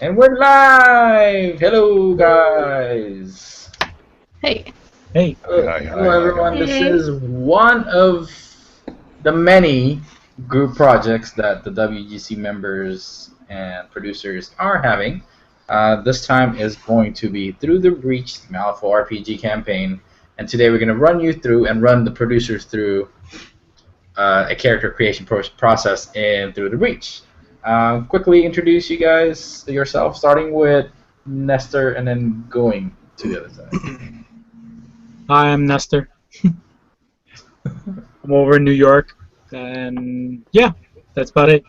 And we're live! Hello, guys! Hey. Hey. Hello, everyone. This Hey. is one of the many group projects that the WGC members and producers are having. This time is going to be Through the Breach, the Malifaux RPG campaign. And today we're going to run you through and run the producers through a character creation process in Through the Breach. Quickly introduce you guys yourself, starting with Nestor and then going to the other side. Hi, I'm Nestor. I'm over in New York, and yeah, that's about it.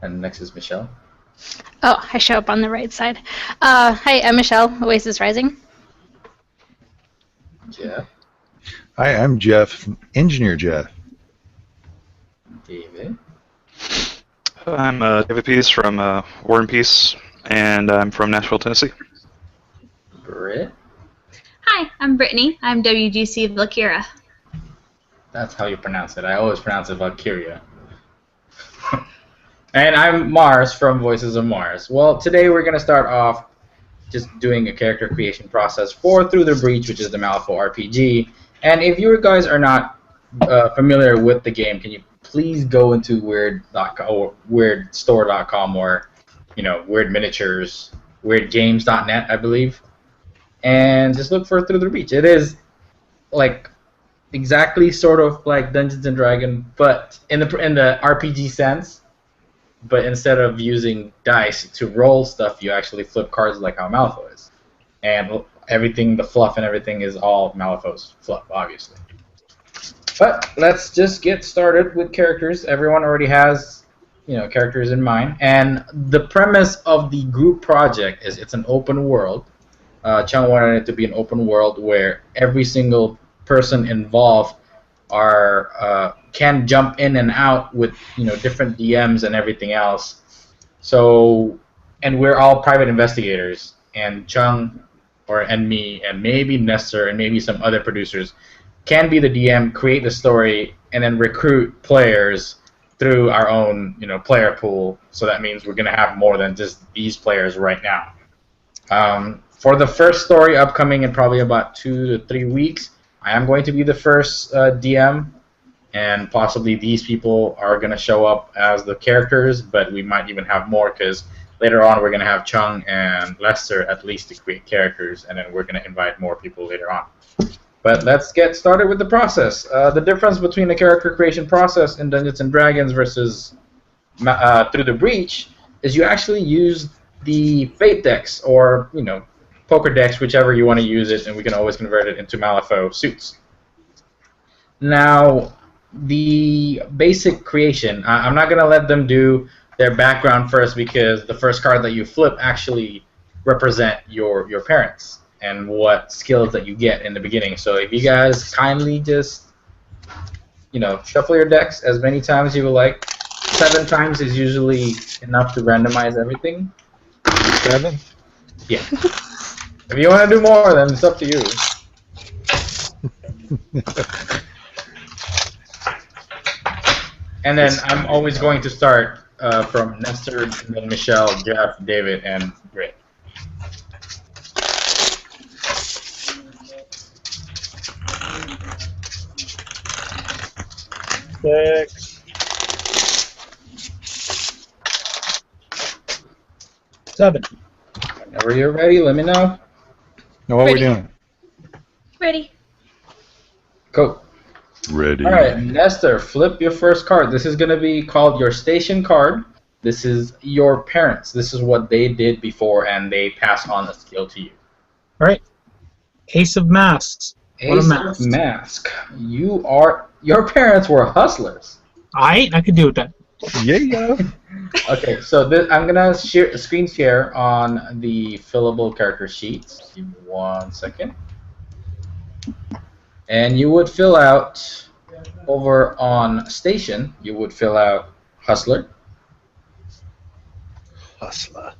And next is Michelle. Oh, I show up on the right side. Hi, I'm Michelle, Oasis Rising. Jeff. Hi, I'm Jeff, Engineer Jeff. David. I'm David Pease from War and Peace, and I'm from Nashville, Tennessee. Britt. Hi, I'm Brittany. I'm WGC Valkyra. That's how you pronounce it. I always pronounce it Valkyria. And I'm Mars from Voices of Mars. Well, today we're going to start off just doing a character creation process for Through the Breach, which is the Malifaux RPG. And if you guys are not familiar with the game, can you please go into weird.com or weirdstore.com or, Weird Miniatures, weirdgames.net, I believe, and just look for Through the Breach. It is like exactly sort of like Dungeons and Dragons, but in the RPG sense. But instead of using dice to roll stuff, you actually flip cards like how Malifaux is. And everything, the fluff and everything is all Malifaux's fluff, obviously. But let's just get started with characters. Everyone already has, characters in mind. And the premise of the group project is it's an open world. Chung wanted it to be an open world where every single person involved can jump in and out with different DMs and everything else. So, and we're all private investigators, and Chung and me and maybe Nestor and maybe some other producers can be the DM, create the story, and then recruit players through our own player pool. So that means we're gonna have more than just these players right now. For the first story upcoming in probably about 2 to 3 weeks, I am going to be the first DM, and possibly these people are going to show up as the characters, but we might even have more because later on we're going to have Chung and Lester at least to create characters, and then we're going to invite more people later on. But let's get started with the process. The difference between the character creation process in Dungeons & Dragons versus Through the Breach is you actually use the Fate decks or, poker decks, whichever you want to use it, and we can always convert it into Malifaux suits. Now, the basic creation, I'm not going to let them do their background first because the first card that you flip actually represent your parents and what skills that you get in the beginning. So if you guys kindly just, shuffle your decks as many times as you would like. 7 times is usually enough to randomize everything. 7? Yeah. If you want to do more, then it's up to you. And then I'm always going to start from Nestor, and then Michelle, Jeff, David, and Britt. Six. 7. Whenever you're ready, let me know. Now, what are we Ready. doing? Ready? Go. Ready. All right, Nestor, flip your first card. This is going to be called your station card. This is your parents. This is what they did before, and they pass on a skill to you. All right. Ace of Masks. What a Ace mask. of Mask. Your parents were hustlers. I could do that. Yeah. Okay, so I'm gonna screen share on the fillable character sheets. Give me 1 second. And you would fill out over on Station. You would fill out Hustler. Hustler.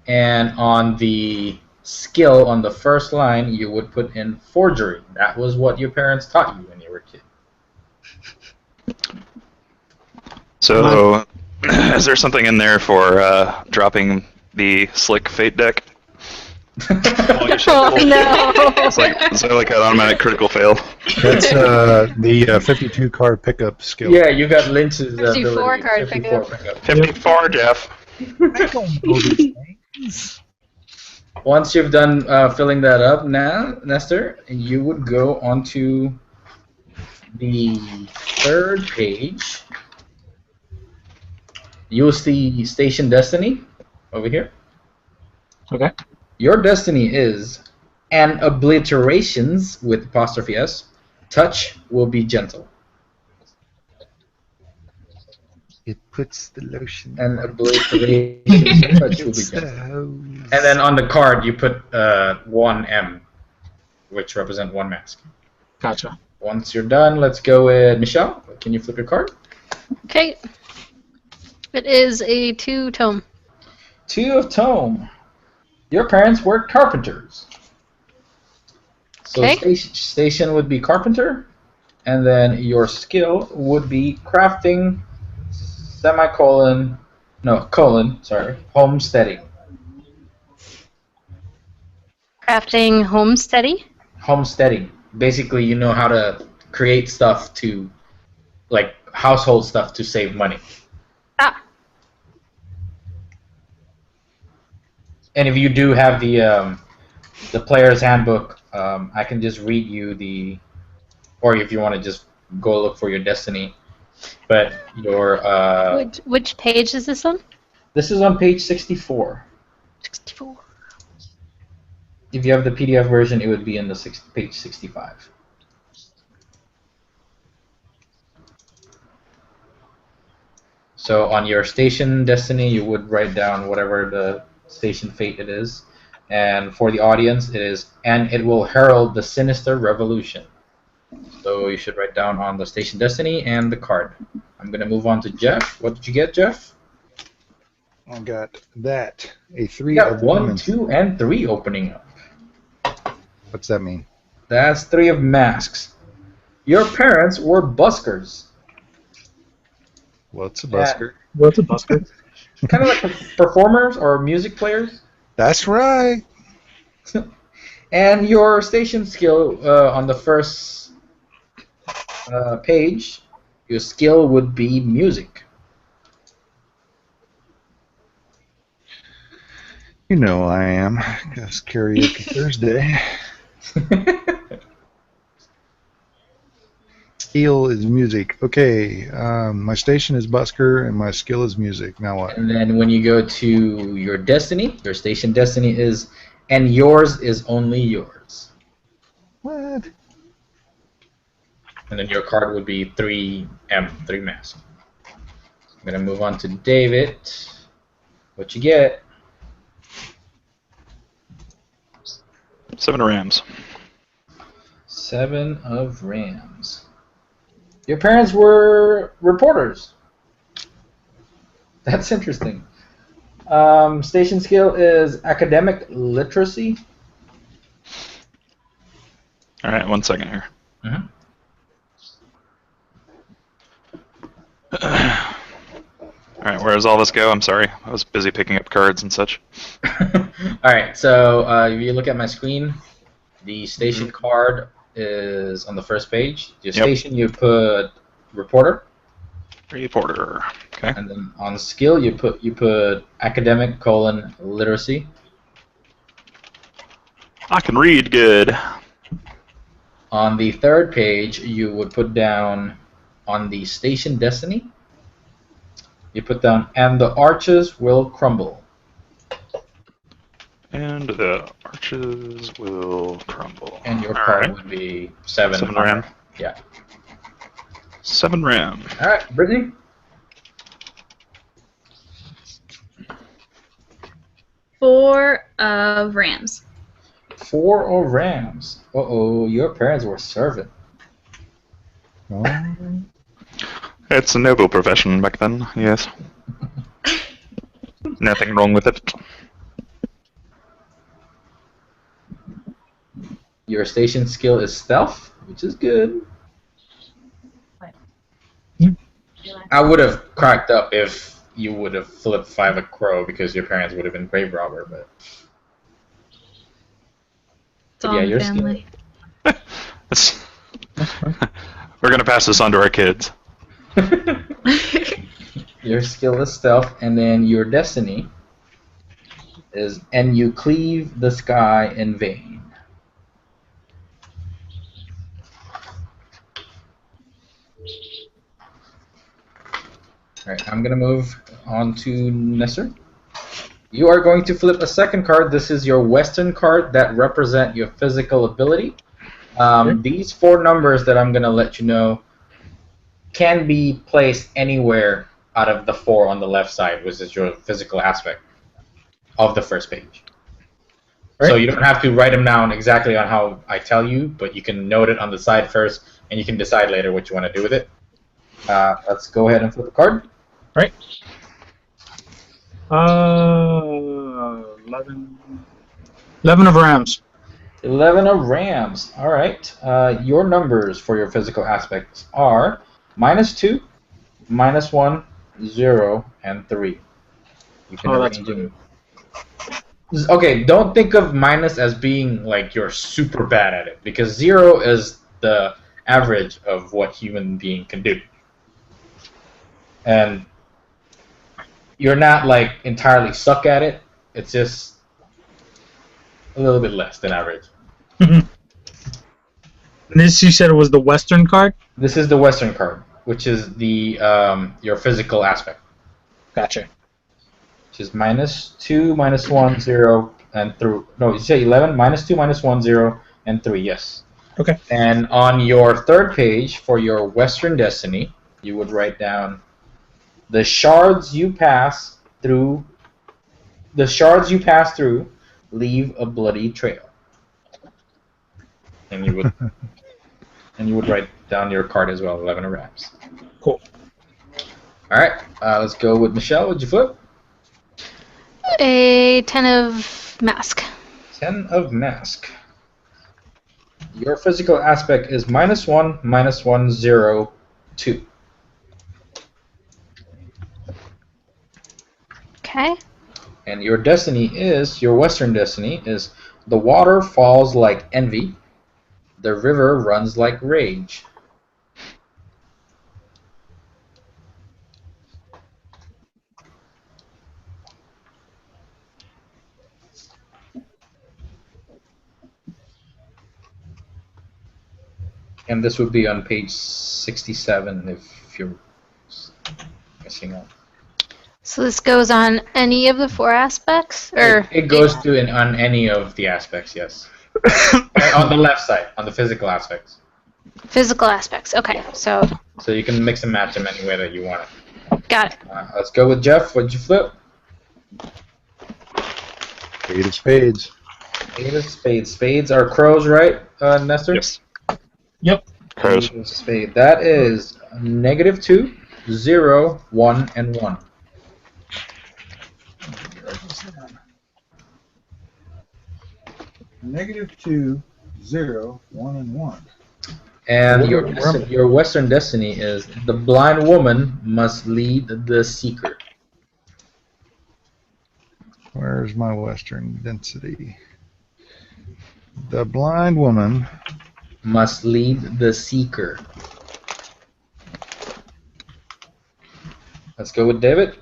And on the skill on the first line, you would put in Forgery. That was what your parents taught you when you were a kid. So, is there something in there for dropping the Slick Fate deck? While you shuffle? Oh no! Is that like an automatic critical fail? That's the 52 card pickup skill. Yeah, you got Lynch's 54 ability. card 54 pickup. 54, Jeff. I don't know these things. Once you've done filling that up, now, Nestor, you would go onto the third page. You'll see Station Destiny over here. Okay. Your destiny is an obliterations with apostrophe S. Touch will be gentle. It puts the lotion. And obliteration touch will be gentle. And then on the card you put 1M, which represent one mask. Gotcha. Once you're done, let's go with Michelle. Can you flip your card? Okay. It is a 2-tome. 2 of Tome. Your parents were carpenters. So Okay. station would be carpenter, and then your skill would be crafting, homesteading. Crafting homesteady. Homesteading. Basically, you know how to create stuff to, like, household stuff to save money. Ah. And if you do have the player's handbook, I can just read you or if you want to just go look for your destiny. But your Which page is this on? this is on page 64. 64. If you have the PDF version, it would be in the page 65. So on your station destiny, you would write down whatever the station fate it is. And for the audience, it is, and it will herald the sinister revolution. So you should write down on the station destiny and the card. I'm going to move on to Jeff. What did you get, Jeff? I got that. A 3 You got of 1, diamonds. 2, and 3 opening up. What's that mean? That's 3 of masks. Your parents were buskers. What's a busker? What's a busker? Kind of like performers or music players. That's right. And your station skill on the first page, your skill would be music. You know I am. Guess karaoke Thursday. Skill is music. Okay, my station is busker and my skill is music. Now what? And then when you go to your destiny, your station destiny is, and yours is only yours. What? And then your card would be 3M, 3 mask. I'm going to move on to David. What you get? 7 Rams. 7 of Rams. Your parents were reporters. That's interesting. Station skill is academic literacy. All right, 1 second here. Mhm. All right, where does all this go? I'm sorry, I was busy picking up cards and such. All right, so if you look at my screen, the station card is on the first page. Your Yep. station, you put reporter, Reporter. Okay. and then on skill, you put academic : literacy. I can read good. On the third page, you would put down on the station destiny. You put down, and the arches will crumble. And the arches will crumble. And your All card right. would be 7. 7 Ram. Yeah. 7 Ram. All right, Brittany. Four of Rams. 4 of Rams. Uh-oh, your parents were servant. Oh, It's a noble profession back then, yes. Nothing wrong with it. Your station skill is stealth, which is good. I would have cracked up if you would have flipped 5 a crow because your parents would have been grave robber, but It's all yeah, in the you're family. That's- We're gonna pass this on to our kids. your skill is stealth, and then your destiny is, and you cleave the sky in vain. Alright, I'm gonna move on to Nesser. You are going to flip a second card. This is your Western card that represent your physical ability. These 4 numbers that I'm gonna let you know can be placed anywhere out of the 4 on the left side, which is your physical aspect of the first page. So you don't have to write them down exactly on how I tell you, but you can note it on the side first, and you can decide later what you want to do with it. Let's go ahead and flip the card. Right. 11 of Rams. 11 of Rams. All right. Your numbers for your physical aspects are -2, -1, 0, and 3. You can that's arrange them. Okay, don't think of minus as being like you're super bad at it, because 0 is the average of what human being can do. And you're not like entirely suck at it. It's just a little bit less than average. This, you said it was the Western card? This is the Western card, which is the your physical aspect. Gotcha. Which is -2, -1, 0, and 3. No, you say 11, -2, -1, 0, and 3. Yes. Okay. And on your third page for your Western destiny, you would write down the shards you pass through. The shards you pass through leave a bloody trail. And you would and you would write down your card as well, 11 of Rams. Cool. All right, let's go with Michelle. What'd you flip? A 10 of mask. 10 of mask. Your physical aspect is -1, -1, 0, 2. Okay. And your destiny is, your Western destiny is, the water falls like envy, the river runs like rage. And this would be on page 67 if you're missing out. So this goes on any of the 4 aspects, or It goes to on any of the aspects, yes. On the left side, on the physical aspects. physical aspects. Okay, so So you can mix and match them any way that you want it. got it. Let's go with Jeff. What'd you flip? 8 of spades. 8 of spades. Spades are crows, right, Nestor? Yes. Yep. Crows. 8 of spade. That is -2, 0, 1, and 1. -2, 0, 1, and 1. And What your about your Western destiny is the blind woman must lead the seeker. Where's my Western density? The blind woman Must lead the seeker. Let's go with David.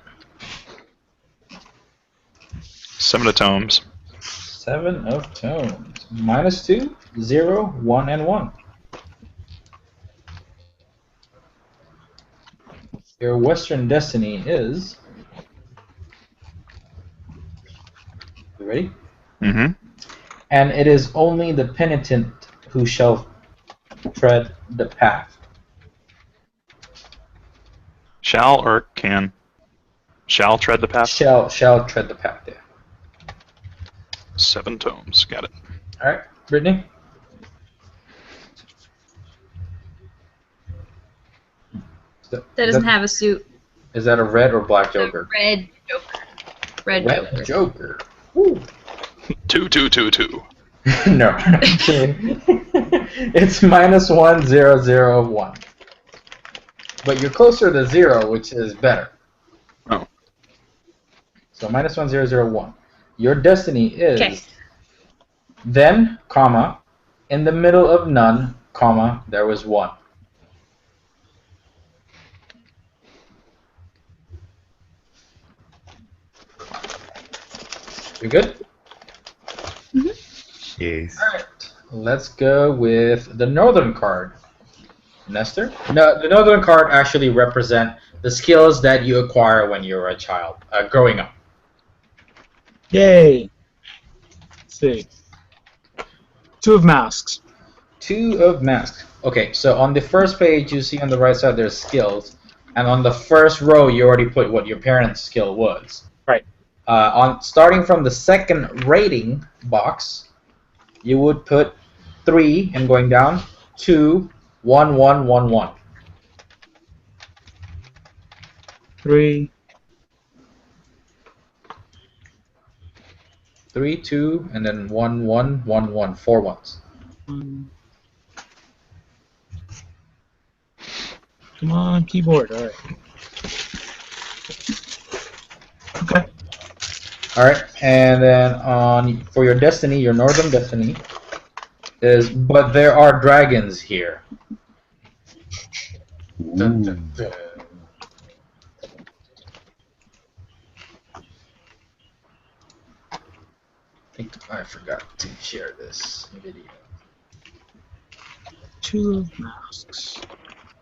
7 of tomes. 7 of tones. -2, 0, 1, and 1. Your Western destiny is. You ready? Mm-hmm. And it is only the penitent who shall tread the path. Shall or can? Shall tread the path? Shall tread the path. Yeah. 7 tomes. Got it. All right, Brittany. That doesn't have a suit. Is that a red or black Joker? Red Joker. Red Red Joker. Joker. Woo. 2, 2, 2, 2. No. It's -1, 0, 0, 1. but you're closer to 0, which is better. Oh. So -1, 0, 0, 1. Your destiny is Okay. then, comma, in the middle of none, comma, there was 1. You good? Yes. All right. Let's go with the northern card. Nestor? No, the northern card actually represent the skills that you acquire when you're a child, growing up. Yay. Let's see. 2 of masks. 2 of masks. Okay, so on the first page, you see on the right side there's skills, and on the first row, you already put what your parent's skill was. Right. Starting from the second rating box, you would put 3, and going down 2, 1, 1, 1, 1. 3. 3, 2, and then 1, 1, 1, 1. 4 ones. Come on, keyboard. All right. Okay. All right, and then for your destiny, your northern destiny is, but there are dragons here. Dun, dun, dun. I think I forgot to share this video. 2 of masks.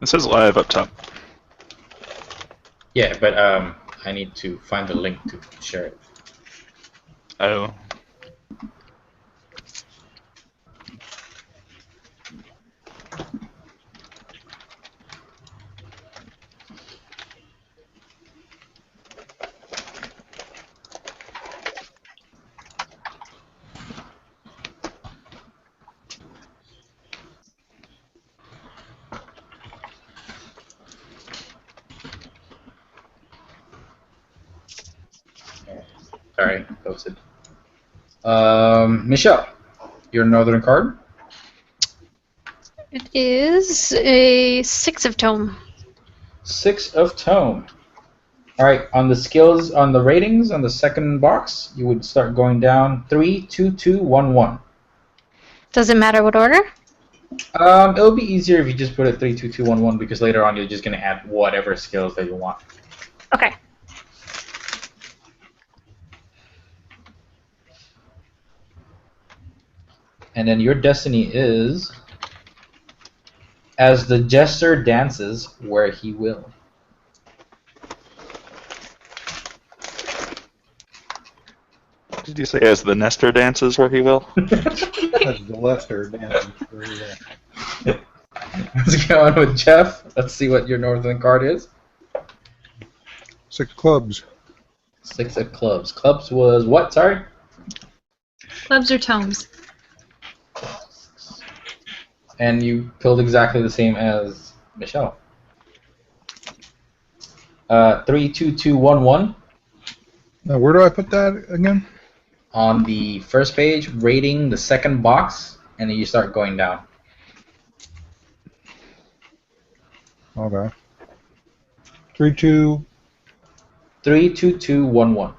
It says live up top. Yeah, but I need to find the link to share it. Oh. Sorry, posted. Michelle, your northern card. It is a 6 of tome. 6 of tome. All right, on the skills, on the ratings, on the second box, you would start going down 3, 2, 2, 1, 1. Does it matter what order? It'll be easier if you just put it 3, 2, 2, 1, 1 because later on you're just gonna add whatever skills that you want. Okay. And then your destiny is, as the jester dances where he will. Did you say as the Nestor dances where he will? That's the Lester dancing. Let's go on with Jeff. Let's see what your northern card is. 6 clubs. 6 of clubs. Clubs was what? Sorry? Clubs or tomes? And you pulled exactly the same as Michelle. 3, 2, 2, 1, 1. Now, where do I put that again? On the first page, rating the second box, and then you start going down. Okay. 3, 2. 3, 2, 2, 1, 1.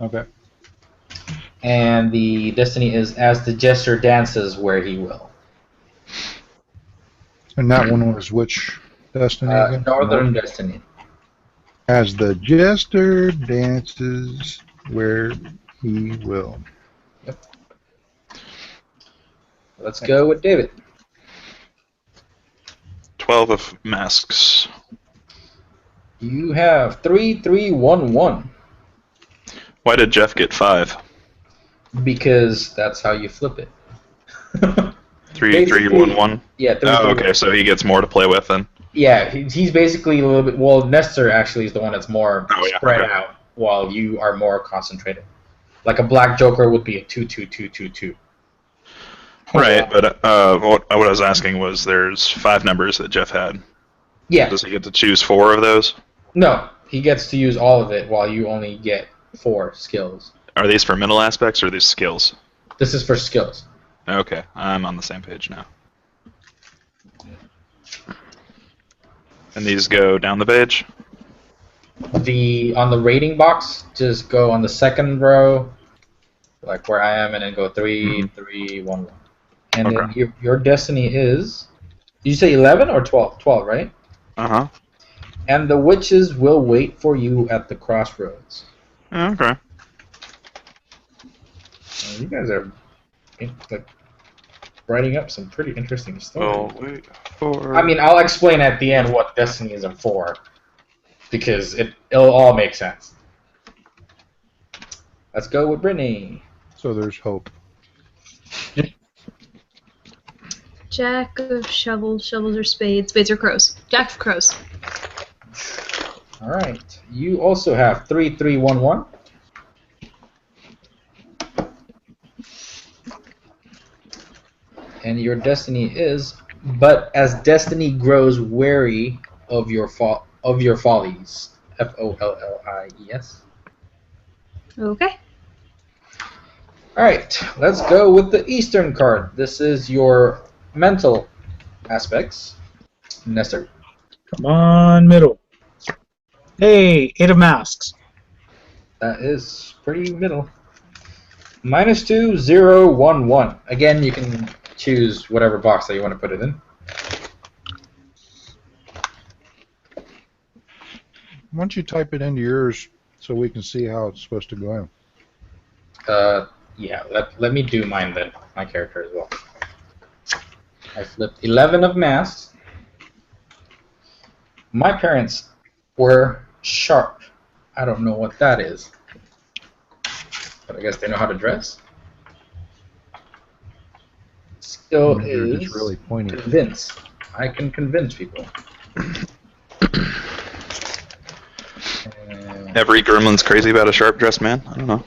Okay. And the destiny is as the jester dances where he will. And that one was which destiny again? Northern destiny. As the jester dances where he will. Let's go with David. 12 of masks. You have 3, 3, 1, 1. Why did Jeff get 5? Because that's how you flip it. 3, 3, 1, 1? Yeah, 3, Oh, 3, okay, so he gets more to play with then. Yeah, he's basically a little bit. Well, Nestor actually is the one that's more spread okay. out, while you are more concentrated. Like a black joker would be a 2, 2, 2, 2, 2. Right, but what I was asking was there's 5 numbers that Jeff had. Yeah. Does he get to choose 4 of those? No, he gets to use all of it, while you only get 4 skills. Are these for mental aspects or are these skills? This is for skills. Okay, I'm on the same page now. And these go down the page? On the rating box, just go on the second row, like where I am, and then go 3, 3, 1, 1. And then your destiny is, did you say 11 or 12? 12, right? Uh-huh. And the witches will wait for you at the crossroads. Okay. You guys are like writing up some pretty interesting stories. Well, wait for... I mean, I'll explain at the end what destiny is for, because it'll all make sense. Let's go with Brittany. So there's hope. Jack of shovels. Shovels are spades. Spades are crows. Jack of crows. All right. You also have 3, 3, 1, 1. And your destiny is, but as destiny grows wary of your follies. Follies. Okay. All right. Let's go with the Eastern card. This is your mental aspects. Nestor. Come on, middle. Hey, 8 of masks. That is pretty middle. -2, 0, 1, 1. Again, you can choose whatever box that you want to put it in. Why don't you type it into yours so we can see how it's supposed to go in? Yeah, let me do mine then, my character as well. I flipped 11 of masks. My parents were sharp. I don't know what that is, but I guess they know how to dress. Skill They're is just really pointy. convince. I can convince people. Every gremlin's crazy about a sharp-dressed man? I don't know.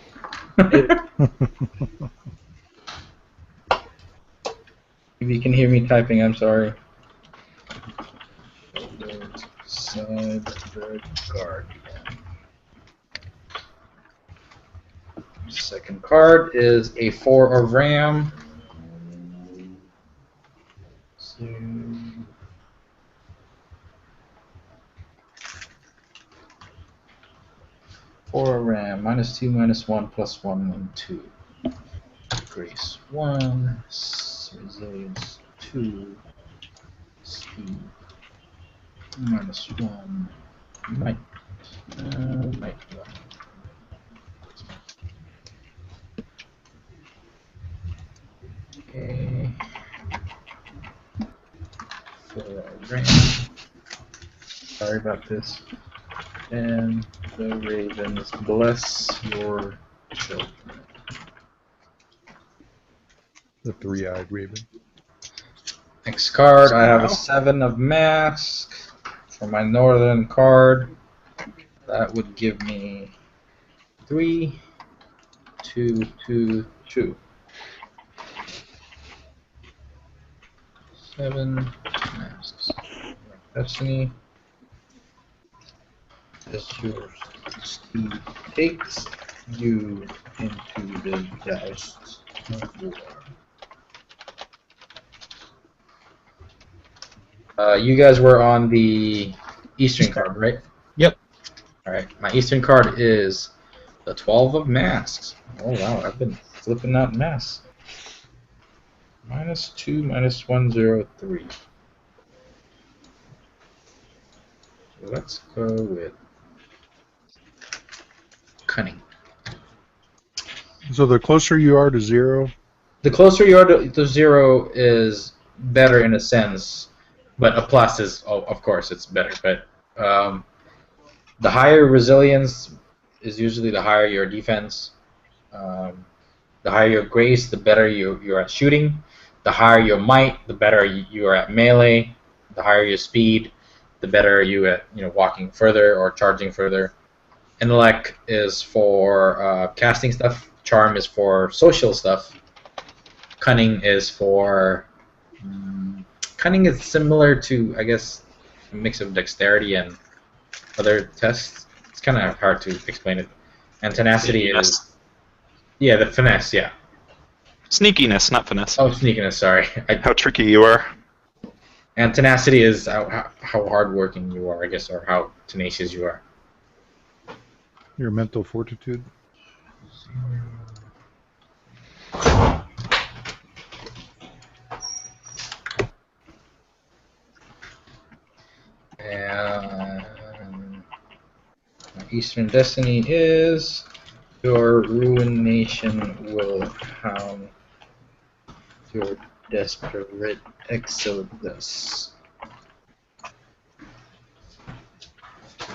If you can hear me typing, I'm sorry. Side the guard. Second card is a 4 of ram. So, four of ram, -2, -1, +1, and 2. Grace 1, resilience 2, speed -1, might 1. Okay. 4 ram. Sorry about this. And the ravens bless your children. The 3-eyed raven. Next card, I have a 7 of mask for my northern card. That would give me 3, 2, 2, 2. 7 masks. Destiny. As your speed takes you into the dust of war. You guys were on the Eastern card, right? Yep. Alright, my Eastern card is the 12 of masks. Oh wow, I've been flipping out masks. -2, -1, 0, 3. So let's go with cunning. So the closer you are to 0, The closer you are to 0 is better in a sense, but a plus is, of course, it's better. But the higher resilience is usually the higher your defense. The higher your grace, the better you're at shooting. The higher your might, the better you are at melee. The higher your speed, the better you at walking further or charging further. Intellect is for casting stuff. Charm is for social stuff. Cunning is for... cunning is similar to, I guess, a mix of dexterity and other tests. It's kind of hard to explain it. And tenacity is... Yeah, the finesse, yeah. Sneakiness, not finesse. Oh, sneakiness, sorry. How tricky you are. And tenacity is how hardworking you are, I guess, or how tenacious you are. Your mental fortitude. And my Eastern Destiny is your ruination will hound your desperate exodus.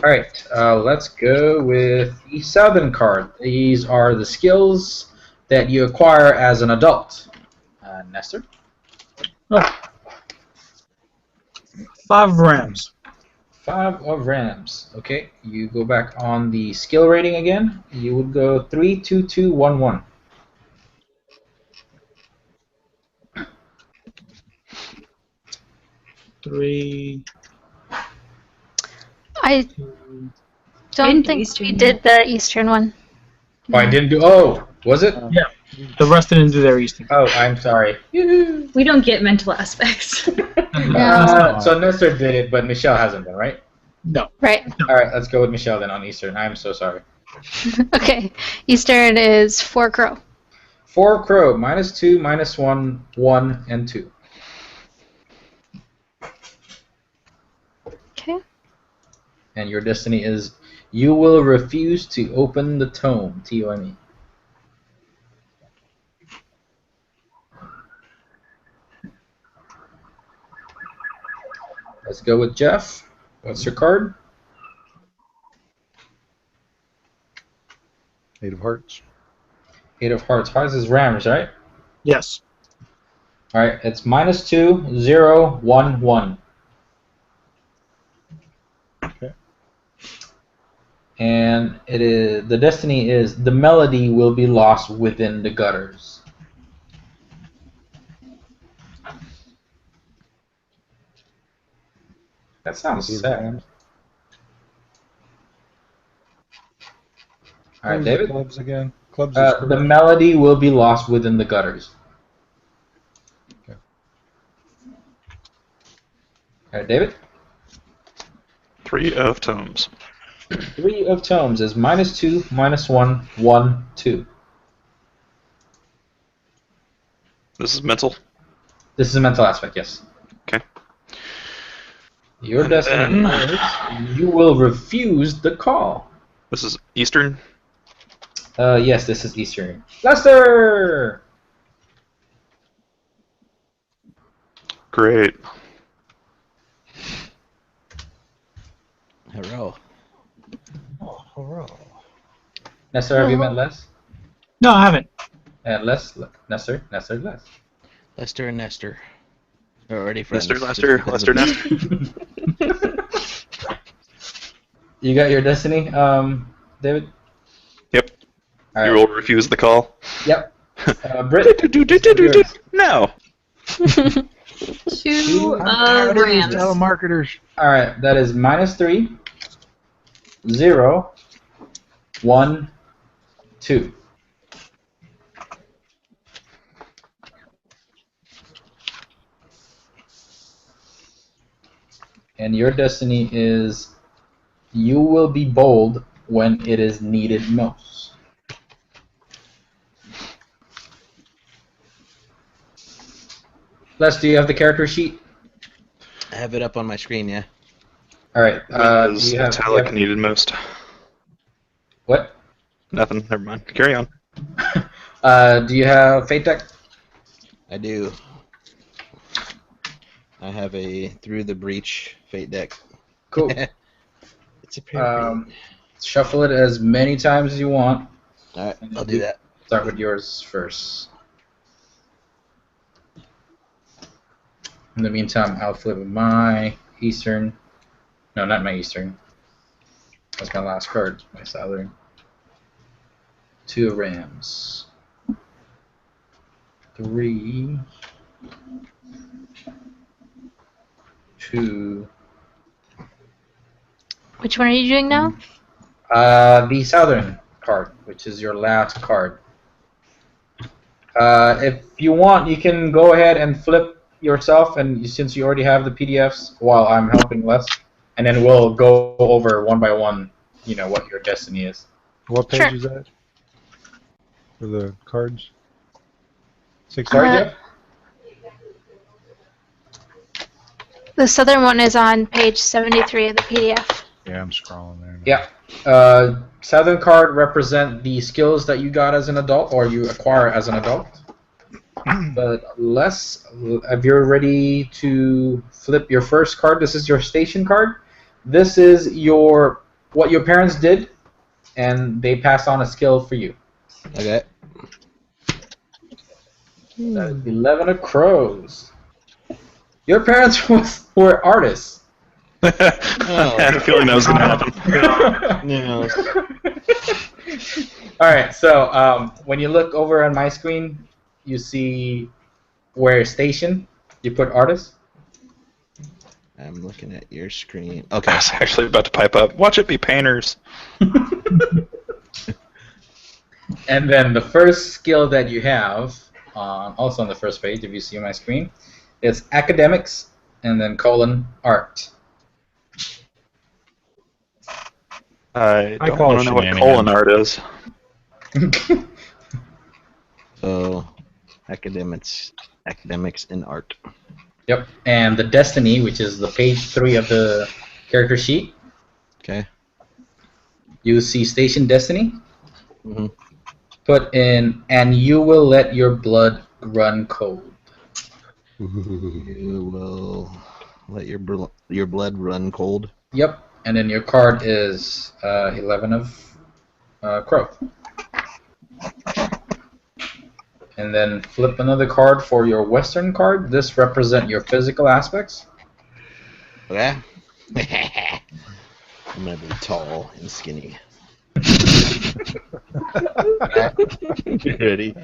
Alright, let's go with the Southern card. These are the skills that you acquire as an adult. Nestor? Oh. 5 rams. 5 of Rams. Okay, you go back on the skill rating again. You would go 3, 2, 2, 1, 1. Three. I don't didn't do think Eastern we yet. did the Eastern one. Oh, I didn't do. Oh, was it? Yeah. The rest didn't do their Eastern. Oh, I'm sorry. We don't get mental aspects. So Nestor did it, but Michelle hasn't been, right? No. Right. All right, let's go with Michelle then on Eastern. I'm so sorry. Okay. Eastern is 4 crow. 4 crow, -2, -1, 1, and 2. Okay. And your destiny is you will refuse to open the tome. T-O-M-E. Let's go with Jeff. What's your card? 8 of hearts. 8 of hearts. Hearts is Rams, right? Yes. All right, it's -2, 0, 1, 1. Okay. And it is the destiny is the melody will be lost within the gutters. That sounds sad. All right, What was David. Clubs again. Clubs is The correct. melody will be lost within the gutters. Okay. All right, David. 3 of tomes. 3 of tomes is -2, -1, 1, 2. This is mental. This is a mental aspect, yes. Okay. Your And destiny then- is you will refuse the call. This is Eastern. Yes, this is Eastern. Lester! Great. Hello. Oh, hurrah. Nestor, have you met Les? No, I haven't. Les, Nestor, Les. Lester and Nestor. They're already friends. Lester, just Lester, because Lester, of- Nestor. You got your destiny, David? Yep. All You right. will refuse the call. Yep. Britt? yours. No. 2 I'm tired of of these Rams. telemarketers. All right, that is -3, 0, 1, 2. And your destiny is you will be bold when it is needed most. Les, do you have the character sheet? I have it up on my screen, yeah. All right. When is Do you have, Italic needed most? what? Nothing. Never mind. Carry on. Do you have Fate Deck? I do. I have a Through the Breach Fate deck. Cool. It's a pair. Shuffle it as many times as you want. Alright, I'll do that. Start with yours first. In the meantime, I'll flip my Eastern. No, not my Eastern. That's my last card. My Southern. 2 of Rams. 3. 2. Which one are you doing now? The Southern card, which is your last card. If you want, you can go ahead and flip yourself, and since you already have the PDFs, while I'm helping Les, and then we'll go over one by one, what your destiny is. What page Sure. is that? For the cards? Sorry, Jeff? The southern one is on page 73 of the PDF. Yeah, I'm scrolling there. Yeah. Southern card represent the skills that you got as an adult or you acquire as an adult. But Les, if you're ready to flip your first card, this is your station card. This is what your parents did, and they passed on a skill for you. Okay. That is 11 of crows. Your parents were artists. I had a feeling that was going to happen. No. All right, so when you look over on my screen, you see where station, you put artist. I'm looking at your screen. I Okay. was actually about to pipe up. Watch it be painters. And then the first skill that you have, also on the first page, if you see my screen, is academics and then art. I don't call want it to know what shenanigans. colon art is. So, academics in art. Yep. And the destiny, which is the page 3 of the character sheet, Okay. you see station destiny. Mm-hmm. Put in, and you will let your blood run cold. You will let your blood run cold. Yep. And then your card is 11 of crow. And then flip another card for your Western card. This represents your physical aspects. Okay. I'm gonna be tall and skinny. Ready?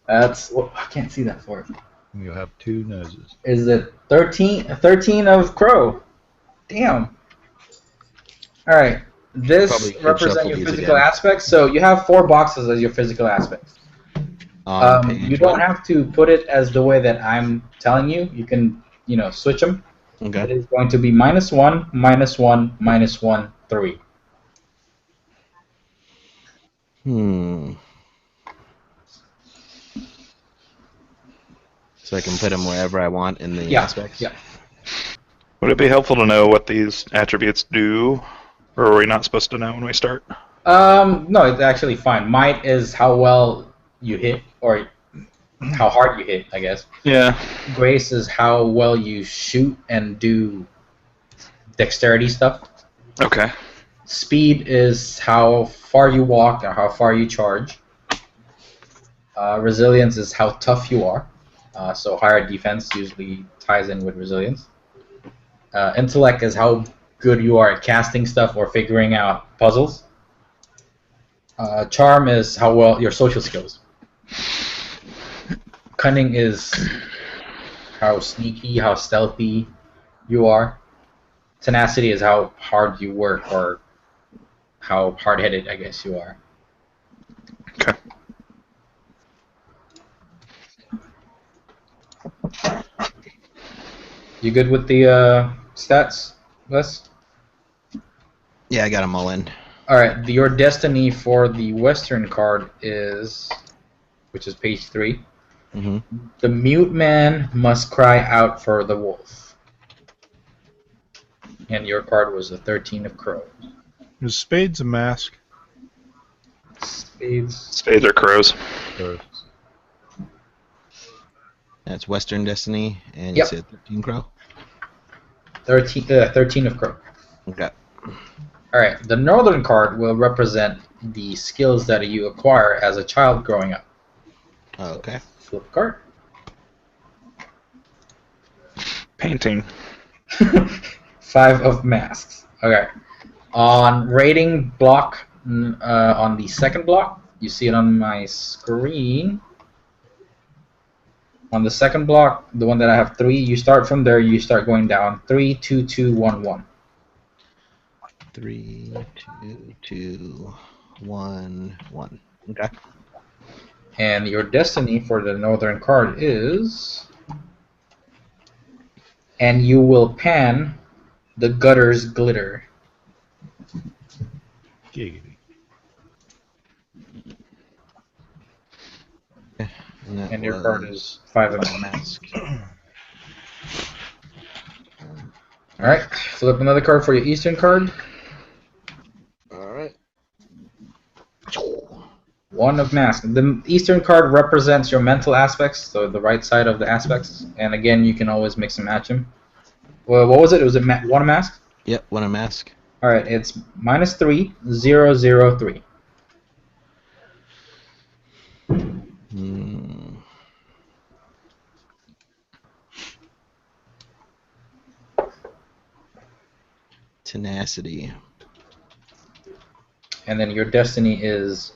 That's I can't see that for it. You'll have 2 noses. Is it 13 of crow? Damn. All right. This Probably could represents shuffle your these physical again. aspects. So you have 4 boxes as your physical aspects. You don't have to put it as the way that I'm telling you. You can, switch them. It Okay. is going to be -1, -1, -1, 3. So I can put them wherever I want in the Yeah. aspects? Yeah. Would it be helpful to know what these attributes do? Or are we not supposed to know when we start? No, it's actually fine. Might is how well you hit, or how hard you hit, I guess. Yeah. Grace is how well you shoot and do dexterity stuff. Okay. Speed is how far you walk or how far you charge. Resilience is how tough you are. So higher defense usually ties in with resilience. Intellect is how good you are at casting stuff or figuring out puzzles. Charm is how well your social skills. Cunning is how sneaky, how stealthy you are. Tenacity is how hard you work or how hard-headed, I guess, you are. Okay. You good with the stats, Les? Yeah, I got them all in. Alright, your destiny for the Western card is, which is page 3. Mm-hmm. The mute man must cry out for the wolf. And your card was a 13 of crows. Is spades a mask? Spades. Spades are crows. Or That's Western Destiny, and Yep. you said 13 Crow? 13 of crow. Okay. Alright, the northern card will represent the skills that you acquire as a child growing up. Oh, okay. Flip card. Painting. 5 of masks. Okay. On rating block, on the second block, you see it on my screen. On the second block, the one that I have 3, you start from there, you start going down. 3, 2, 2, 1, 1. 3, 2, 2, 1, 1. Okay. And your destiny for the northern card is... And you will pan the gutter's glitter. Giggity. And your card is 5 of mask. Alright, flip another card for your eastern card. Alright. 1 of mask. The eastern card represents your mental aspects, so the right side of the aspects. And again, you can always mix and match them. Well, what was it? It was 1 mask? Yep, one a mask. Alright, it's -3, 0, 0, 3. Tenacity. And then your destiny is...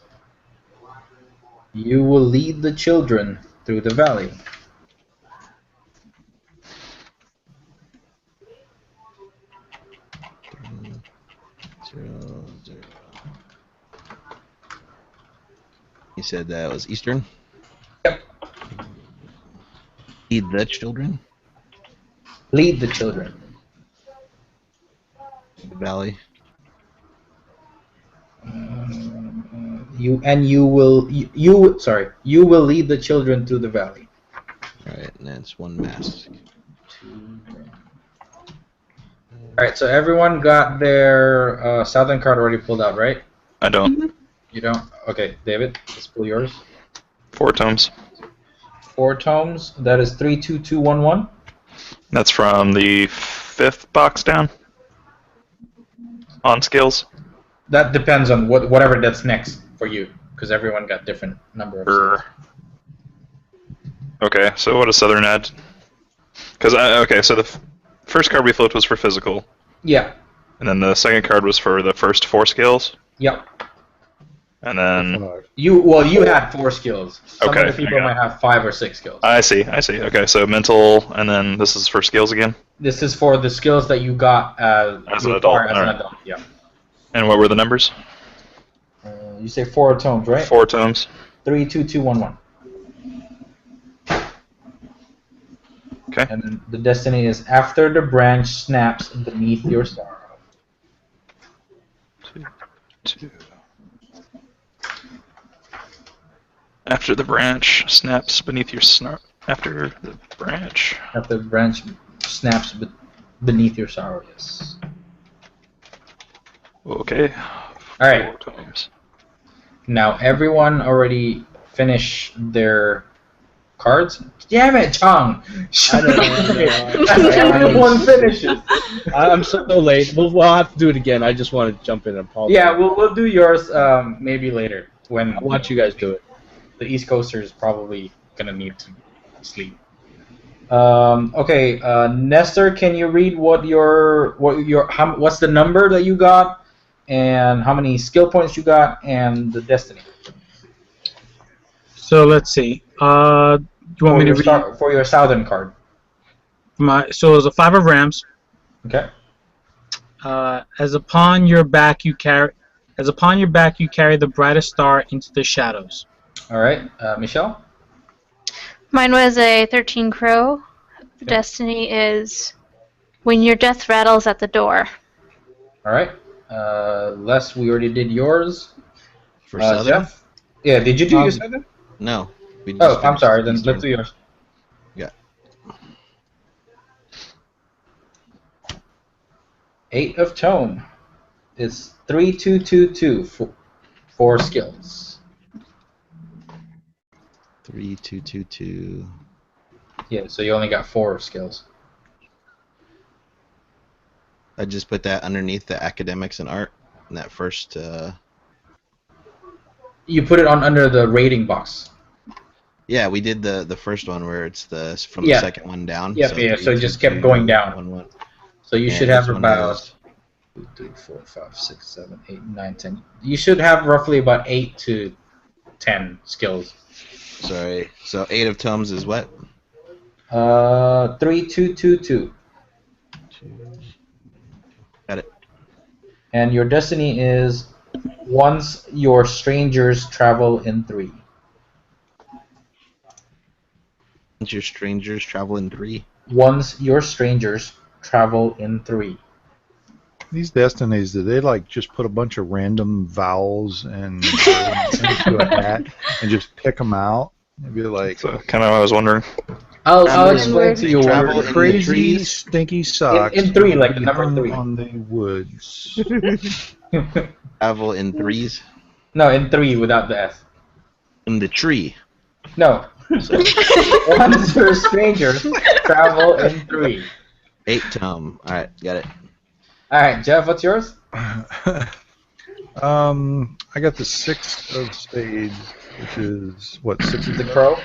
You will lead the children through the valley. Zero, zero. You said that was Eastern? Yep. Lead the children? Lead the children. The valley. You will lead the children through the valley. Alright, and that's 1 mask. Alright, so everyone got their southern card already pulled out, right? I don't. You don't? Okay, David, let's pull yours. 4 tomes. 4 tomes. That is 32211. That's from the 5th box down. On skills. That depends on whatever that's next for you, because everyone got different number of skills. Okay, so what does Southern add? Because okay, so the first card we flipped was for physical, Yeah. and then the second card was for the first 4 skills, Yep. and then You had 4 skills. Some Okay, other people I got might have 5 or 6 skills. I see. Okay, so mental, and then this is for skills again. This is for the skills that you got As an adult, As an alright. adult. Yeah. And what were the numbers? You say 4 tomes, right? 4 tomes. 32211. Okay. And then the destiny is after the branch snaps beneath your sorrow. 2. After the branch snaps beneath your After the branch. After the branch snaps beneath your sorrow, yes. Okay. All right. 4 tomes. Now everyone already finished their cards. Damn it, Chong! Everyone finishes. I'm so late. We'll have to do it again. I just want to jump in and apologize. Yeah, we'll do yours maybe later when I want you guys to do it. the East Coasters probably gonna need to sleep. Okay, Nestor, can you read what's the number that you got, and how many skill points you got, and the destiny? So let's see. You want me to read for your southern card? So it was a 5 of Rams. Okay. As upon your back you carry the brightest star into the shadows. All right, Michelle. Mine was a 13 crow. The destiny is when your death rattles at the door. All right. Les, we already did yours. For Southern? Jeff? Yeah, did you do your southern? No. We just Oh, I'm finished sorry. Then Eastern. let's do yours. Yeah. 8 of tome is 3222 for 4 skills. 3, 2, 2, 2. Yeah, so you only got 4 skills. I just put that underneath the academics and art in that first. You put it on under the rating box. Yeah, we did the first one where it's from Yeah. the second one down. Yep, yeah, so it just kept going down. 1, 1. So you And should have this one about is- 2, 3, 4, 5, 6, 7, 8, 9, 10. You should have roughly about 8 to 10 skills. Sorry. So 8 of tomes is what? 3222. Got it. And your destiny is once your strangers travel in 3. Your strangers travel in 3. Once your strangers travel in 3. These destinies, do they like just put a bunch of random vowels and into a hat and just pick them out? And be like, So kind of what I was wondering. I'll explain to you what Travel in the crazy trees. stinky socks. in 3, like the be number hung 3. on the woods. Travel in 3s. No, in 3 without the S. In the tree. No. Once your strangers travel in 3. 8 Tom. Alright, got it. All right, Jeff, what's yours? I got the 6 of spades, which is what, 6 of The crow.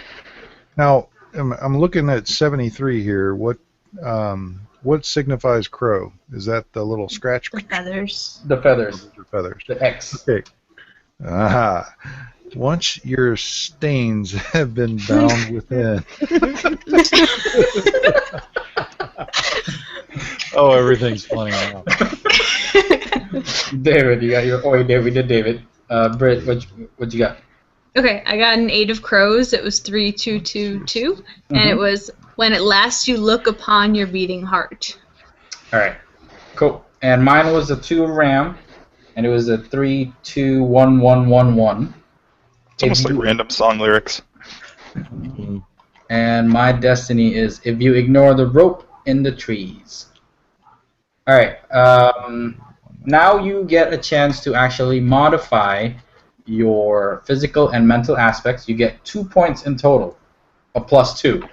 Now, I'm looking at 73 here. What signifies crow? Is that the little scratch? The feathers. The feathers. Feathers. The X. Okay. Ah. Once your stains have been bound within. Oh, everything's funny now. David, you got your. Oh, wait, David, we did David. Britt, what you got? Okay, I got an 8 of crows. It was 3, 2, 2, 2. And it was when at last you look upon your beating heart. All right, cool. And mine was a 2 of ram, and it was a 3, 2, 1, 1, 1, 1. It's almost like random song lyrics. And my destiny is if you ignore the rope in the trees. All right. Now you get a chance to actually modify your physical and mental aspects. You get 2 points in total, a +2.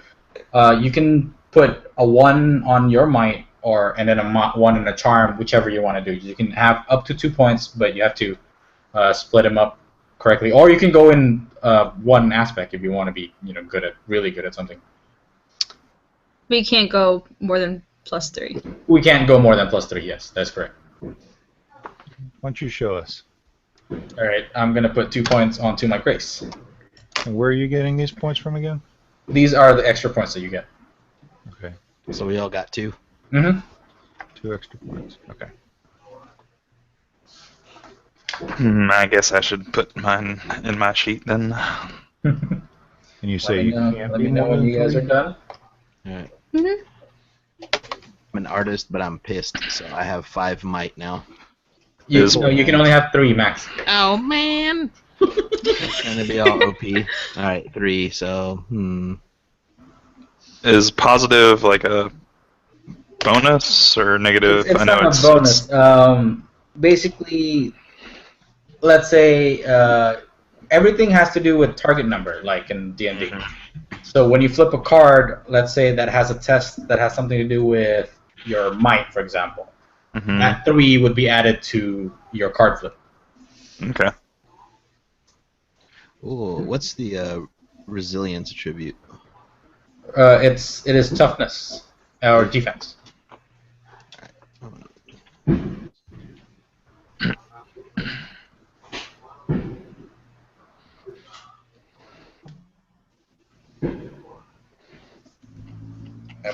You can put a 1 on your might, and then a 1 in a charm, whichever you want to do. You can have up to 2 points, but you have to split them up correctly, or you can go in one aspect if you want to be, really good at something. But you can't go more than +3. We can't go more than +3. Yes, that's correct. Why don't you show us? All right, I'm gonna put 2 points onto my grace. And where are you getting these points from again? These are the extra points that you get. Okay. So we all got 2. Mm-hmm. 2 extra points. Okay. I guess I should put mine in my sheet then. And you say you can't Let be me know more when than you guys 3? are done. Alright. Mm-hmm. I'm an artist, but I'm pissed, so I have 5 might now. You can only have 3 max. Oh man! Trying to be all OP. Alright, 3, so, Is positive like a bonus or negative? It's I know not a bonus. Basically, let's say everything has to do with target number, like in D&D. So when you flip a card, let's say that has a test that has something to do with your might, for example. That 3 would be added to your card flip. Okay. Ooh, what's the resilience attribute? It is toughness or defense. And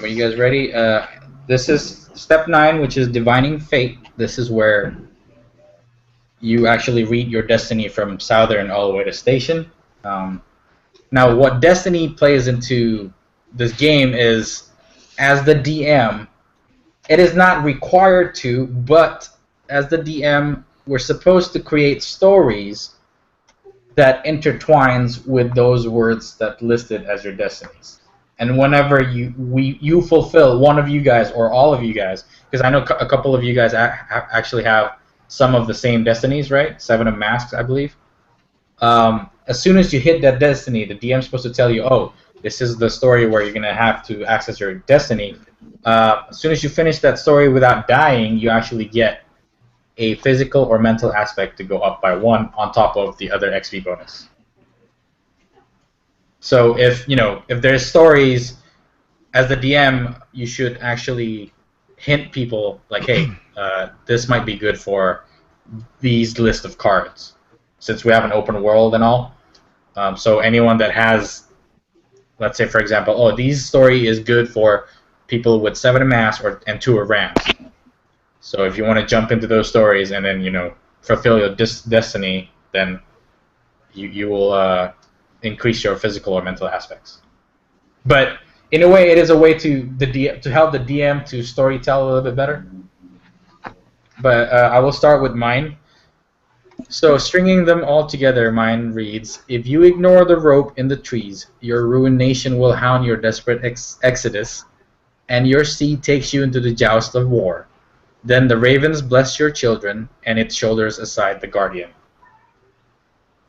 when you guys ready, this is step 9, which is divining fate. This is where you actually read your destiny from Southern all the way to Station. Now, what destiny plays into this game is, as the DM, it is not required to, but as the DM, we're supposed to create stories that intertwines with those words that listed as your destinies. And whenever you fulfill, one of you guys or all of you guys, because I know a couple of you guys actually have some of the same destinies, right? 7 of Masks, I believe. As soon as you hit that destiny, the DM's supposed to tell you, oh, this is the story where you're going to have to access your destiny. As soon as you finish that story without dying, you actually get a physical or mental aspect to go up by 1 on top of the other XP bonus. So if there's stories, as the DM, you should actually hint people like, hey, this might be good for these list of cards, since we have an open world and all. So anyone that has, let's say for example, oh, this story is good for people with 7 of Mass and 2 of Rams. So if you want to jump into those stories and then fulfill your destiny, then you will increase your physical or mental aspects. But in a way, it is a way to help the DM to storytell a little bit better. But I will start with mine. So, stringing them all together, mine reads, if you ignore the rope in the trees, your ruined nation will hound your desperate exodus, and your seed takes you into the joust of war. Then the ravens bless your children, and it shoulders aside the guardian.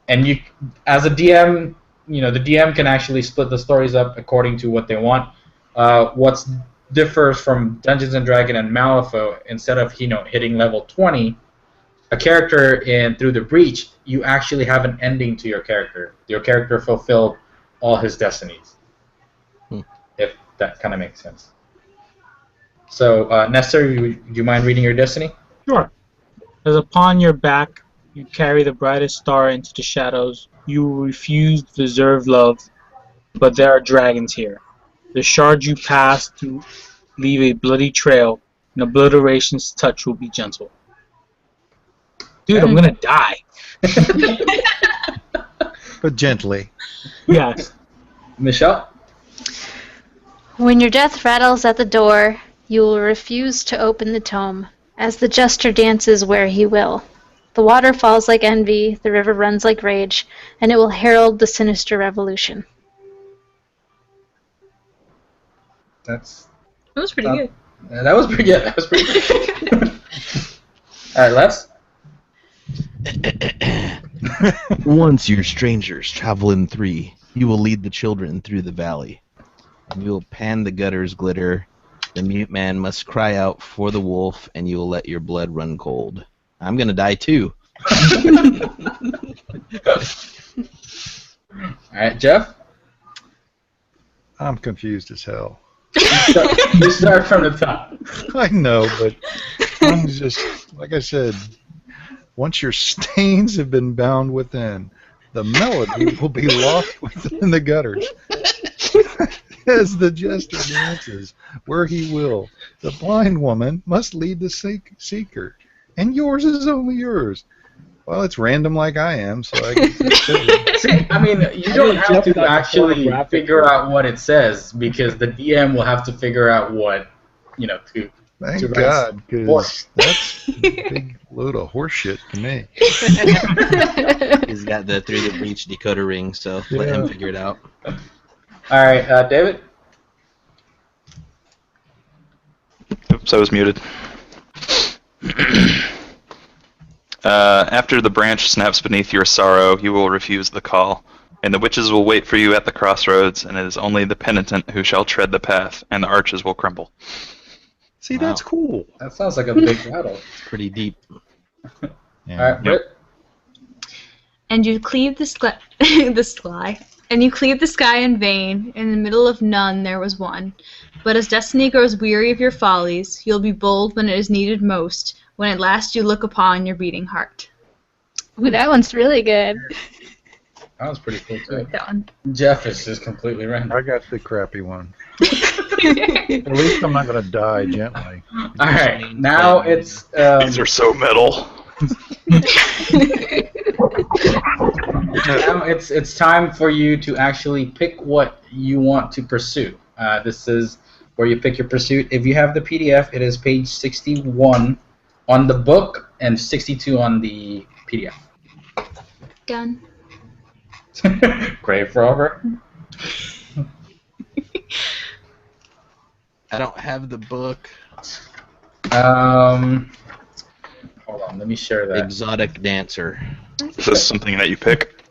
And you, as a DM, the DM can actually split the stories up according to what they want. What differs from Dungeons and Dragons and Malifaux, instead of hitting level 20, a character in Through the Breach, you actually have an ending to your character. Your character fulfilled all his destinies. If that kind of makes sense. So, Nestor, do you mind reading your destiny? Sure. As upon your back you carry the brightest star into the shadows, you refuse to deserve love, but there are dragons here. The shards you pass to leave a bloody trail, and obliteration's touch will be gentle. Dude, I'm gonna die. But gently. Yes. Michelle? When your death rattles at the door, you will refuse to open the tome, as the jester dances where he will. The water falls like envy, the river runs like rage, and it will herald the sinister revolution. That was pretty good. That was pretty good. That was pretty good. All right, Les? Once you strangers travel in 3, you will lead the children through the valley. And you will pan the gutters glitter. The mute man must cry out for the wolf, and you will let your blood run cold. I'm gonna die too. Alright, Jeff? I'm confused as hell. You start from the top. I know, but I'm just, like I said, once your stains have been bound within, the melody will be lost within the gutters. As the jester dances where he will, the blind woman must lead the seeker, and yours is only yours. Well, it's random like I am, so I guess See, I mean, you don't have to actually figure out what it says, because the DM will have to figure out what, to Thank God, because that's a big load of horseshit to me. He's got the Through the Breach decoder ring, so let him figure it out. All right, David? Oops, I was muted. After the branch snaps beneath your sorrow, you will refuse the call, and the witches will wait for you at the crossroads, and it is only the penitent who shall tread the path, and the arches will crumble. See, that's cool. That sounds like a big battle. It's pretty deep. Yeah. All right, Britt? And you cleave the sky, and you cleave the sky in vain. In the middle of none there was one. But as destiny grows weary of your follies, you'll be bold when it is needed most, when at last you look upon your beating heart. Ooh, that one's really good. That was pretty cool, too. That one. Jeff is just completely random. I got the crappy one. At least I'm not going to die gently. All right, now it's... These are so metal. Now it's time for you to actually pick what you want to pursue. This is where you pick your pursuit. If you have the PDF, it is page 61 on the book and 62 on the PDF. Done. Grave Rover. I don't have the book. Hold on, let me share that. Exotic Dancer. Is this something that you pick?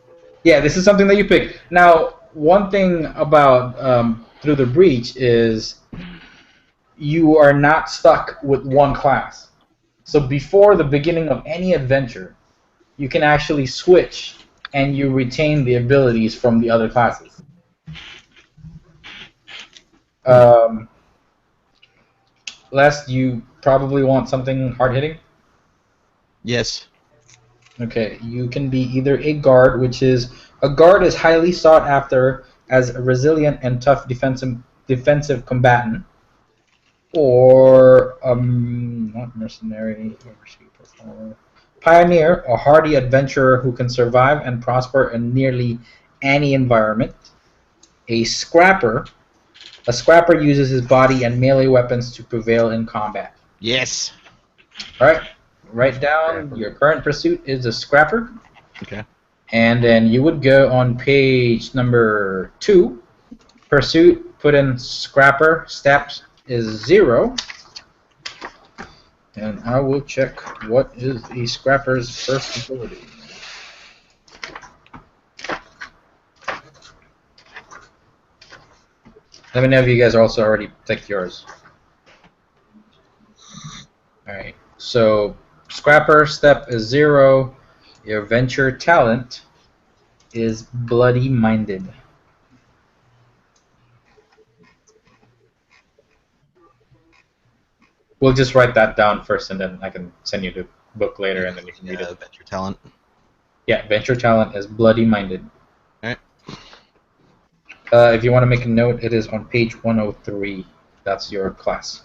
Yeah, this is something that you pick. Now, one thing about Through the Breach is you are not stuck with one class. So before the beginning of any adventure, you can actually switch and you retain the abilities from the other classes. Les, you probably want something hard-hitting? Yes. Okay, you can be either a guard, which is... A guard is highly sought after as a resilient and tough defensive combatant. Or, not mercenary, performer. Pioneer, a hardy adventurer who can survive and prosper in nearly any environment. A scrapper, A scrapper uses his body and melee weapons to prevail in combat. Yes. All right. Write down your current pursuit is a scrapper. Okay. And then you would go on page number 2. Pursuit, put in scrapper. Steps is 0. And I will check what is a scrapper's first ability. Let me know if you guys also already picked yours. Alright, so scrapper step is 0. Your venture talent is bloody minded. We'll just write that down first, and then I can send you the book later, and then you can read it. Venture talent. Yeah, venture talent is bloody minded. Alright. If you want to make a note, it is on page 103. That's your class.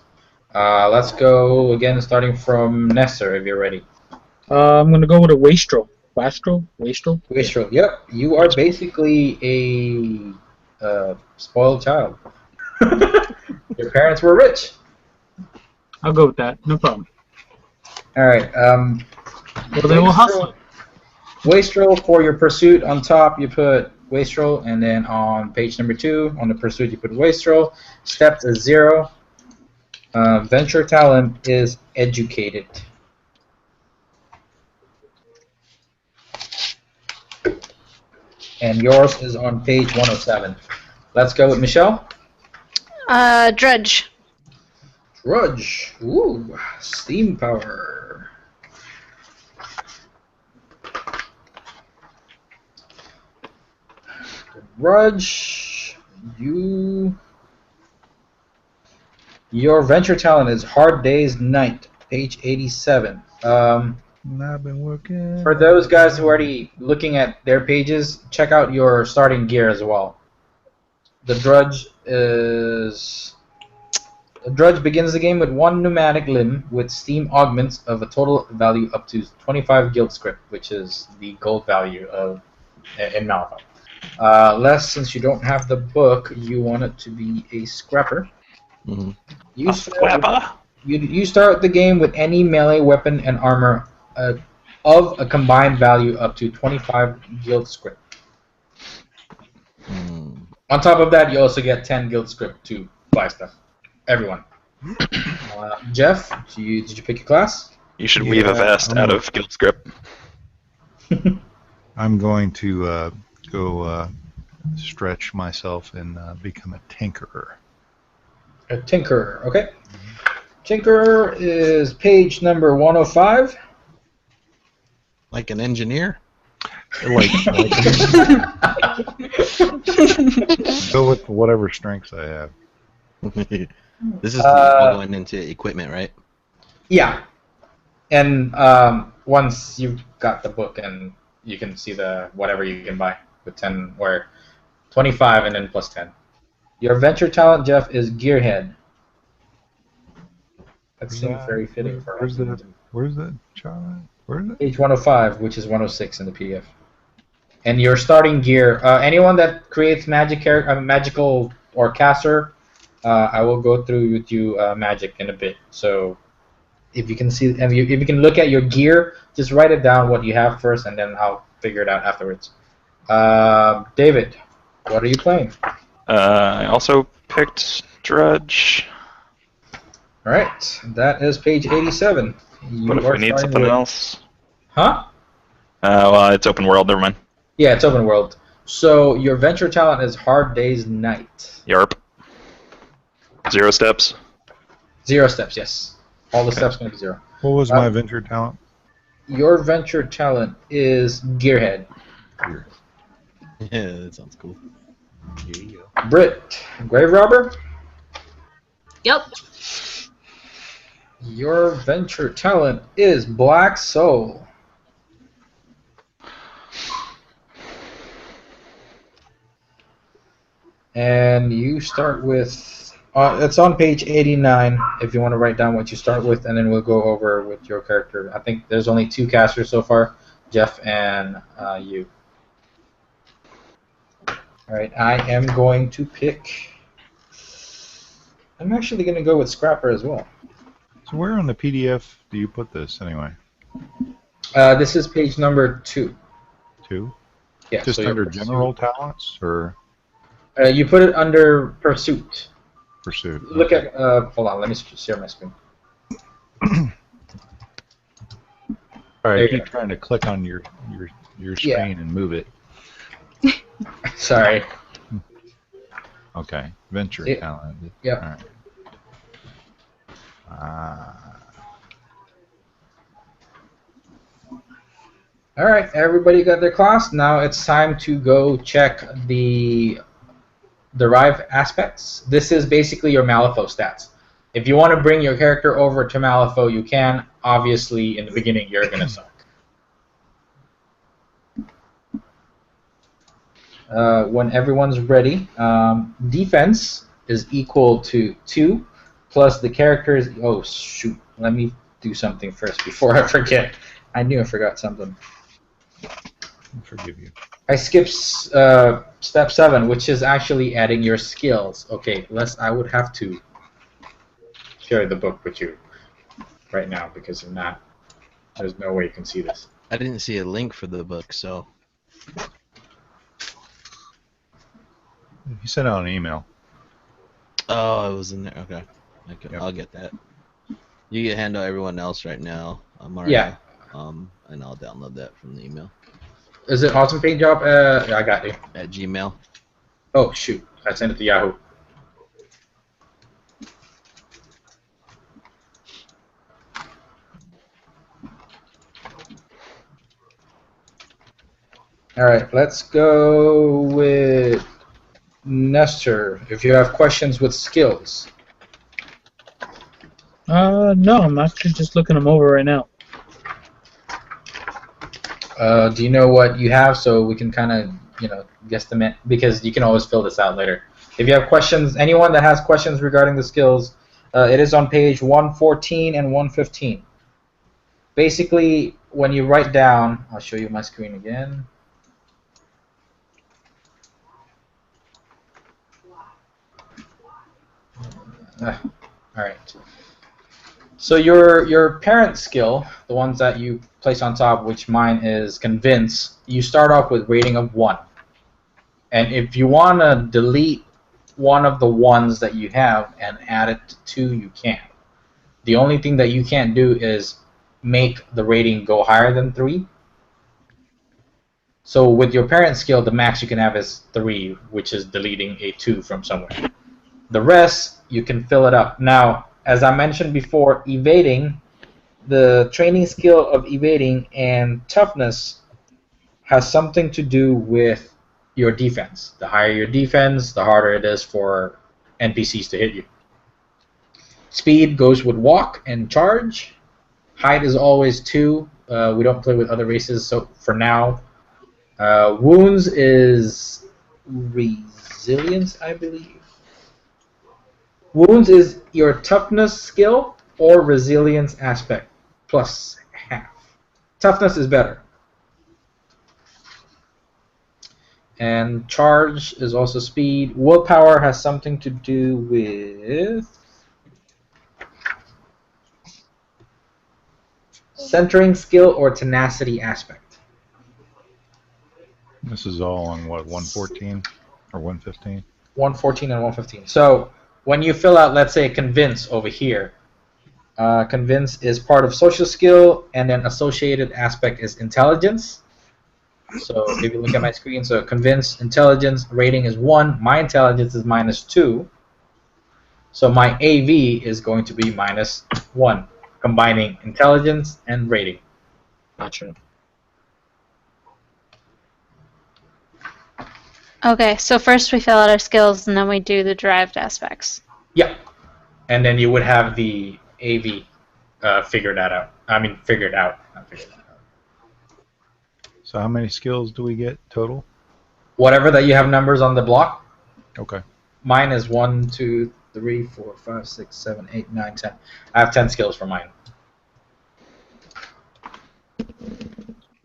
Let's go again, starting from Nestor, if you're ready. I'm gonna go with a wastrel. Wastrel? Wastrel. Yep, you are basically a spoiled child. Your parents were rich. I'll go with that. No problem. All right. Well, then we'll hustle. Wastrel, for your pursuit, on top you put Wastrel, and then on page number 2, on the pursuit, you put Wastrel. Steps is 0. Venture talent is educated. And yours is on page 107. Let's go with Michelle. Drudge. Drudge. Ooh, steam power. Drudge, your venture talent is Hard Day's Night, page 87. I've been working. For those guys who are already looking at their pages, check out your starting gear as well. The Drudge begins the game with 1 pneumatic limb with steam augments of a total value up to 25 guild script, which is the gold value in Malifaux. Les, since you don't have the book, you want it to be a scrapper. Mm-hmm. You start the game with any melee weapon and armor of a combined value up to 25 guild script. On top of that, you also get 10 guild script to buy stuff. Everyone. Jeff, did you pick your class? You should weave a vest out of guild script. I'm going to go stretch myself and become a tinkerer. A tinkerer, okay. Tinkerer is page number 105. Like an engineer? Like go with whatever strengths I have. This is all going into equipment, right? Yeah. And once you've got the book, and you can see the whatever you can buy with 10 or 25 and then plus 10. Your venture talent, Jeff, is Gearhead. That seems very fitting for us. Where's that child? Where is it? Page 105, which is 106 in the PDF. And your starting gear, anyone that creates magical or caster, I will go through with you magic in a bit. So if you can see, if you can look at your gear, just write it down what you have first, and then I'll figure it out afterwards. David, what are you playing? I also picked Drudge. All right, that is page 87. What if we need something else? Huh? Well, it's open world. Never mind. Yeah, it's open world. So your venture talent is Hard Day's Night. Yarp. 0 steps. 0 steps, yes. All the steps going to be 0. What was my venture talent? Your venture talent is Gearhead. Yeah, that sounds cool. Here you go. Britt, Grave Robber. Yep. Your venture talent is Black Soul. And you start with, it's on page 89 if you want to write down what you start with, and then we'll go over with your character. I think there's only 2 casters so far, Jeff and you. Alright, I am going to pick I'm actually going to go with Scrapper as well. So where on the PDF do you put this anyway? This is page number 2. 2? Yeah, Just so under your general talents or you put it under Pursuit. pursuit? Look Okay. at, hold on, let me share my screen. All right, There I you keep go. trying to click on your screen and move it. Sorry. Okay, venture Yeah. talent. Yeah. All right. All right, everybody got their class. Now it's time to go check the derived aspects. This is basically your Malifaux stats. If you want to bring your character over to Malifaux, you can. Obviously, in the beginning, you're going to suck. When everyone's ready, defense is equal to 2 plus the character's... Oh, shoot. Let me do something first before I forget. I knew I forgot something. I forgive you. I skipped step 7, which is actually adding your skills. Okay, I would have to share the book with you right now because if not, there's no way you can see this. I didn't see a link for the book, so You sent out an email. oh, it was in there. Okay, Yep. I'll get that. You can handle everyone else right now, Mario. Yeah. And I'll download that from the email Is it awesome paint job? I got you. at Gmail. Oh shoot, I sent it to Yahoo. All right, let's go with Nestor. If you have questions with skills. No, I'm actually just looking them over right now. Do you know what you have so we can kind of, guesstimate? Because you can always fill this out later. If you have questions, anyone that has questions regarding the skills, it is on page 114 and 115. Basically, when you write down, I'll show you my screen again. All right. So your parent skill, the ones that you place on top, which mine is convince, you start off with rating of 1. And if you want to delete one of the ones that you have and add it to 2, you can. The only thing that you can't do is make the rating go higher than 3. So with your parent skill, the max you can have is 3, which is deleting a 2 from somewhere. The rest, you can fill it up. Now, as I mentioned before, evading, the training skill of evading and toughness has something to do with your defense. The higher your defense, the harder it is for NPCs to hit you. Speed goes with walk and charge. Height is always 2. We don't play with other races, so for now. Wounds is resilience, I believe. Wounds is your toughness skill or resilience aspect, plus half. Toughness is better. And charge is also speed. Willpower has something to do with centering skill or tenacity aspect. This is all on what, 114 or 115? 114 and 115. So when you fill out, let's say, convince over here, convince is part of social skill, and then associated aspect is intelligence. So if you look at my screen, so convince, intelligence, rating is 1. My intelligence is -2. So my AV is going to be -1, combining intelligence and rating. Gotcha. Okay, so first we fill out our skills and then we do the derived aspects. Yeah. And then you would have the AV figured out. Not figured out. So how many skills do we get total? Whatever that you have numbers on the block. Okay. Mine is 1, 2, 3, 4, 5, 6, 7, 8, 9, 10. I have 10 skills for mine.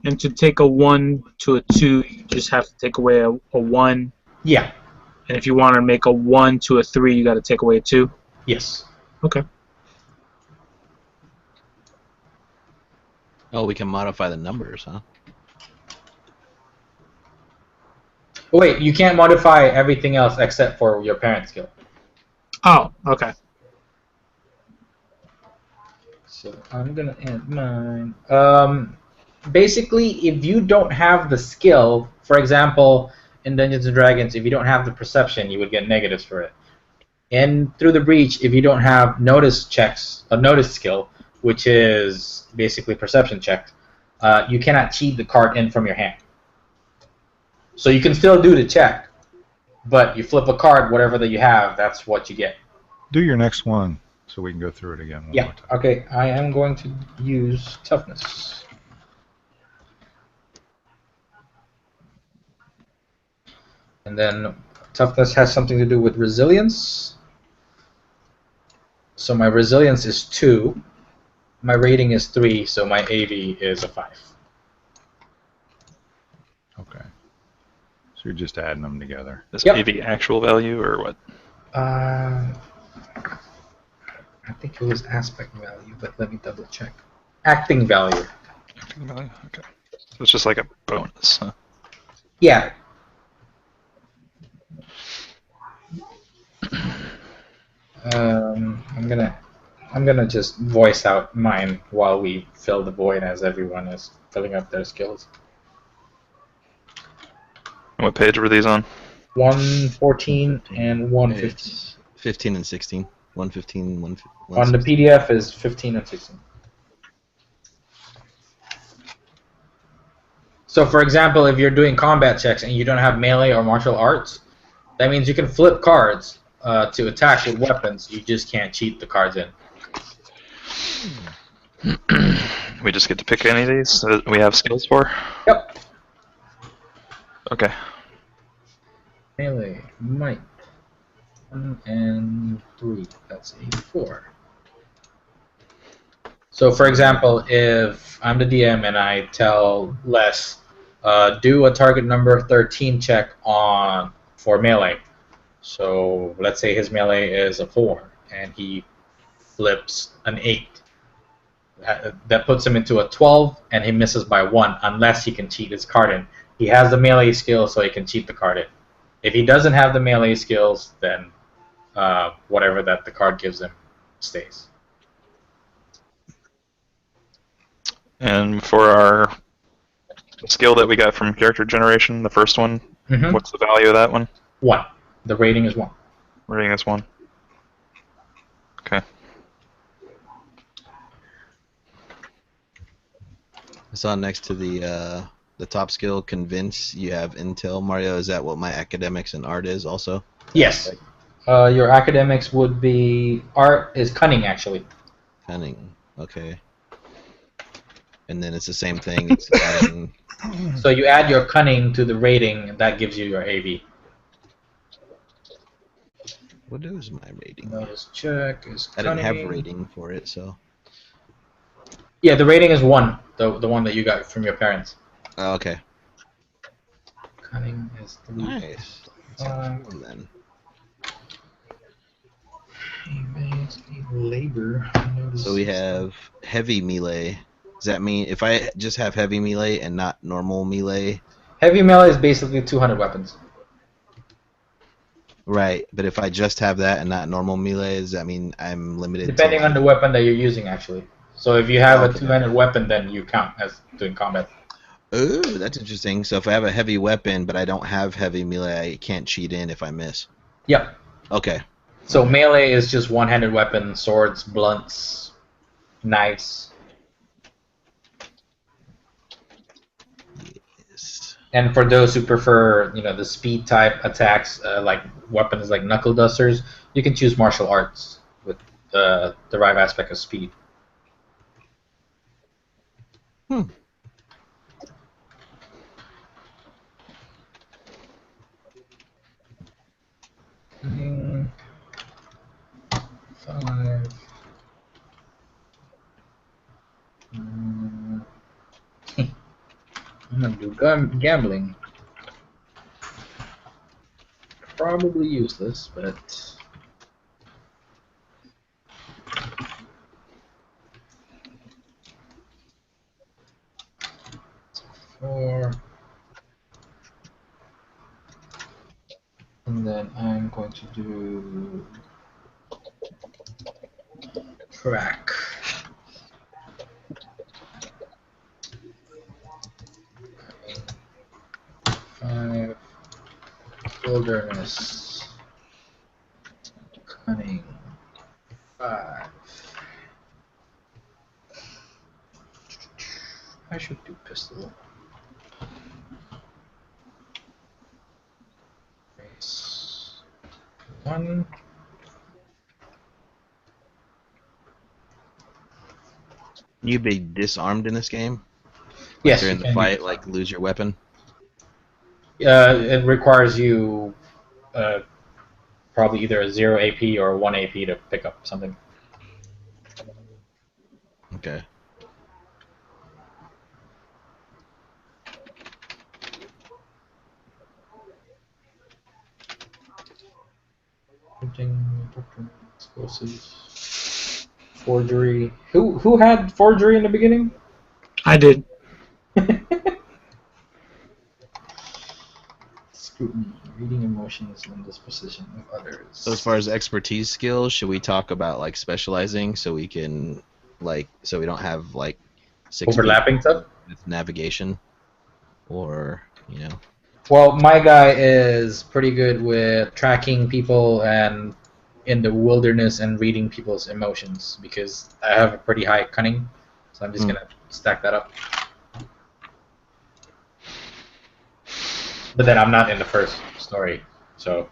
And to take a 1 to a 2, you just have to take away a 1. Yeah. And if you want to make a 1 to a 3, you got to take away a 2. Yes. Okay. Oh, we can modify the numbers, huh? Oh, wait, you can't modify everything else except for your parent skill. Oh, okay. So I'm gonna add mine. Basically, if you don't have the skill, for example, in Dungeons and Dragons, if you don't have the perception, you would get negatives for it. And through the breach, if you don't have notice checks, a notice skill, which is basically perception check, you cannot cheat the card in from your hand. So you can still do the check, but you flip a card, whatever that you have, that's what you get. Do your next one so we can go through it again one Yeah. more time. Okay. I am going to use toughness. And then toughness has something to do with resilience. So my resilience is 2. My rating is 3, so my AV is a 5. Okay. So you're just adding them together. Is Yep. AV actual value or what? I think it was aspect value, but let me double check. Acting value. Acting value? Okay. So it's just like a bonus, huh? Yeah. I'm gonna just voice out mine while we fill the void as everyone is filling up their skills. And what page were these on? 114 and 115. It's 15 and 16. 115, 115. On the PDF is 15 and 16. So, for example, if you're doing combat checks and you don't have melee or martial arts, that means you can flip cards to attack with weapons. You just can't cheat the cards in. We just get to pick any of these that we have skills for? Yep. Okay. Melee, might, 1 and 3. That's a 4. So, for example, if I'm the DM and I tell Les, do a target number 13 check for melee. So let's say his melee is a 4, and he flips an 8. That puts him into a 12, and he misses by 1 unless he can cheat his card in. He has the melee skill, so he can cheat the card in. If he doesn't have the melee skills, then whatever that the card gives him stays. And for our skill that we got from character generation, the first one, what's the value of that one? 1. The rating is 1. Rating is 1. Okay. I saw next to the top skill, convince, you have intel. Mario, is that what my academics and art is also? Yes. Your academics would be art is cunning actually. Cunning. Okay. And then it's the same thing. It's adding. So you add your cunning to the rating, and that gives you your AV. What is my rating? Notice check is I cunning. didn't have rating for it, so. Yeah, the rating is 1. The one that you got from your parents. Oh, okay. Cunning is 3. Nice. Let's have one then. Labor. So we have heavy melee. Does that mean if I just have heavy melee and not normal melee? Heavy melee is basically 200 weapons. Right, but if I just have that and not normal melee, does that mean I'm limited? Depending on the weapon that you're using, actually. So if you have a 200 weapon, then you count as doing combat. Oh, that's interesting. So if I have a heavy weapon, but I don't have heavy melee, I can't cheat in if I miss. Yep. Okay. So melee is just one-handed weapon, swords, blunts, knives. Yes. And for those who prefer, the speed type attacks, like weapons like knuckle dusters, you can choose martial arts with the derived aspect of speed. Hmm. Five. I'm gonna do gambling. Probably useless, but 4. And then I'm going to do crack. 5. Wilderness. Cunning. 5. I should do pistol. Race 1. You be disarmed in this game? Yes, During you the can fight, be. like lose your weapon? It requires you probably either a 0 AP or 1 AP to pick up something. Okay. Printing, explosives, forgery. Who had forgery in the beginning? I did. Scrutiny, reading emotions and disposition of others. So as far as expertise skills, should we talk about like specializing so we can so we don't have like 6 overlapping people stuff. with navigation, or Well, my guy is pretty good with tracking people and in the wilderness and reading people's emotions because I have a pretty high cunning, so I'm just gonna stack that up. But then I'm not in the first story, so.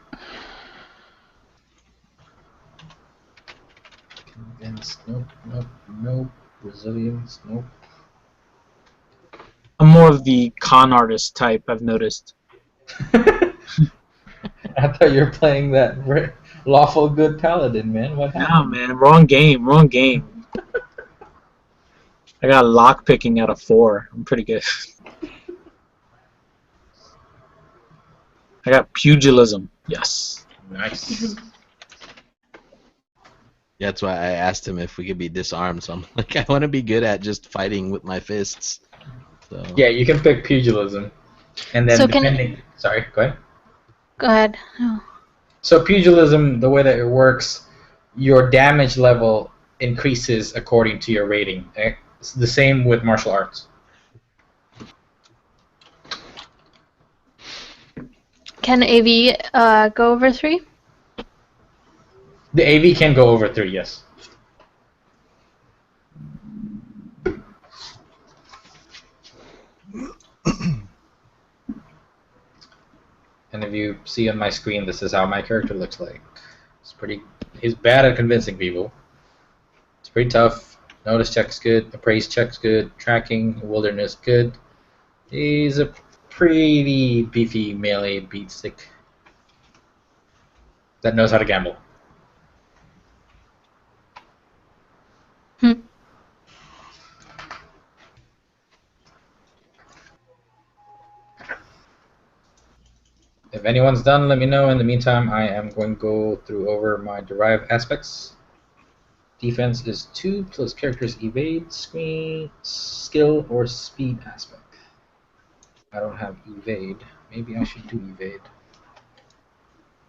Convince, nope. Resilience, nope. I'm more of the con artist type, I've noticed. I thought you were playing that lawful good paladin, man. What happened? Nah, man, wrong game. I got lock picking out of 4. I'm pretty good. I got pugilism. Yes. Nice. That's why I asked him if we could be disarmed. So I'm like, I want to be good at just fighting with my fists. So. Yeah, you can pick pugilism, and then So depending. Sorry, go ahead. Go ahead. Oh. So pugilism, the way that it works, your damage level increases according to your rating. It's the same with martial arts. Can AV go over 3? The AV can go over 3, yes. And if you see on my screen, this is how my character looks like. He's bad at convincing people. It's pretty tough. Notice check's good. Appraise check's good. Tracking, wilderness good. He's a pretty beefy melee beatstick that knows how to gamble. If anyone's done, let me know. In the meantime, I am going to go through over my derived aspects. Defense is 2 plus character's evade, screen, skill, or speed aspect. I don't have evade. Maybe I should do evade.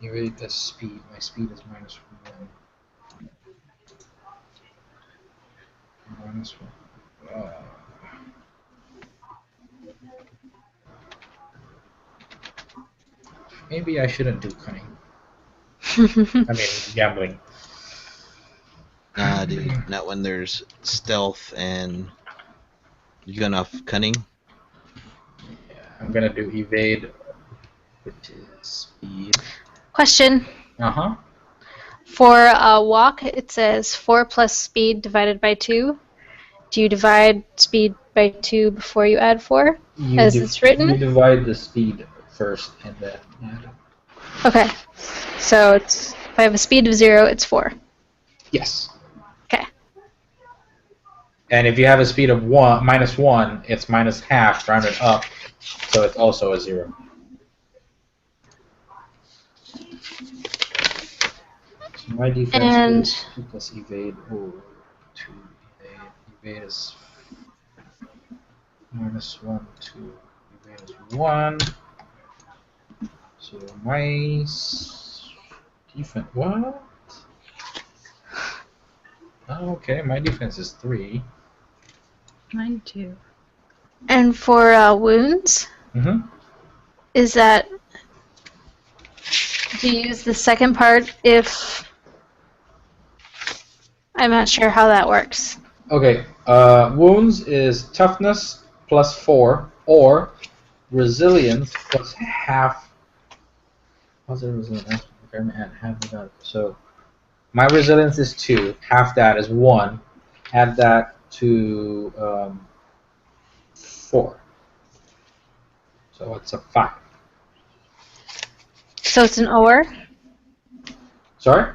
Evade is speed. My speed is -1. -1. Maybe I shouldn't do cunning. I mean, gambling. Nah, dude. Not when there's stealth and you got enough cunning. Yeah, I'm gonna do evade, which is speed. Question. Uh-huh. For walk, it says 4 plus speed divided by 2. Do you divide speed by 2 before you add 4, as it's written? You divide the speed first and then add. Okay. So if I have a speed of 0, it's 4. Yes. Okay. And if you have a speed of -1, it's -half rounded up, so it's also a 0. So my defense is 2 plus evade. Oh, 2 evade. Evade is -1, 2. 1. So my defense. What? Oh, okay, my defense is 3. Mine too. And for wounds, Mm-hmm. is that... Do you use the second part if... I'm not sure how that works. Okay, wounds is toughness plus 4 or resilience plus half. Positive resilience. Add half of that. So my resilience is 2. Half that is 1. Add that to 4. So it's a 5. So it's an or? Sorry?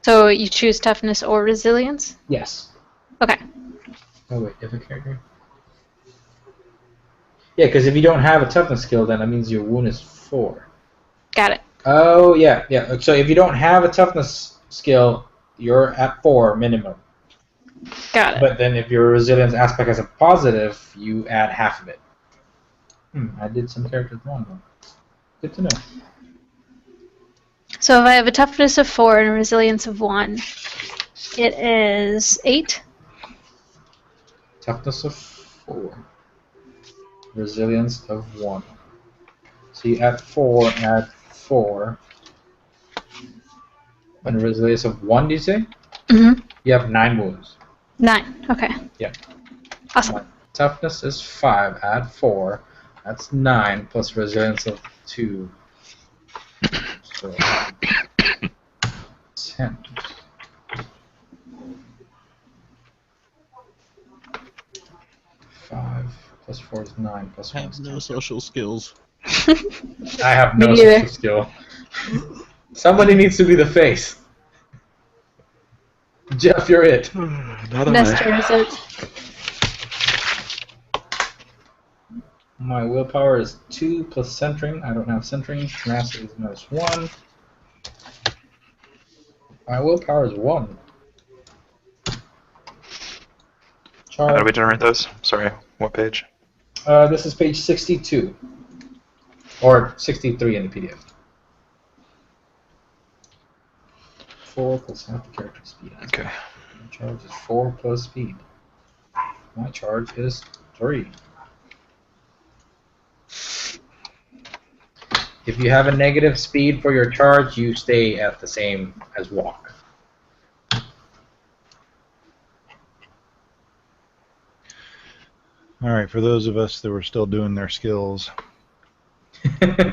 So you choose toughness or resilience? Yes. Okay. Oh wait, if a character. Yeah, because if you don't have a toughness skill, then that means your wound is 4. Got it. Oh yeah, yeah. So if you don't have a toughness skill, you're at 4 minimum. Got it. But then if your resilience aspect has a positive, you add half of it. I did some characters wrong though. Good to know. So if I have a toughness of 4 and a resilience of 1, it is 8. Toughness of 4. Resilience of 1. So you add 4, add 4. And resilience of 1, do you say? Mm-hmm. You have 9 wounds. 9. Okay. Yeah. Awesome. Toughness is 5, add 4. That's 9 plus resilience of 2. So 10. Five plus 4 is 9 plus 1 is 10. No social skills. I have no Me neither. social skill. Somebody needs to be the face. Jeff, you're it. Not Nestor, is it? My willpower is 2 plus centering. I don't have centering. Tenacity is -1. My willpower is 1. How do we Charge. generate those? Sorry, what page? This is page 62. Or 63 in the PDF. 4 plus half the character speed. Okay. My charge is 4 plus speed. My charge is 3. If you have a negative speed for your charge, you stay at the same as walk. All right, for those of us that were still doing their skills,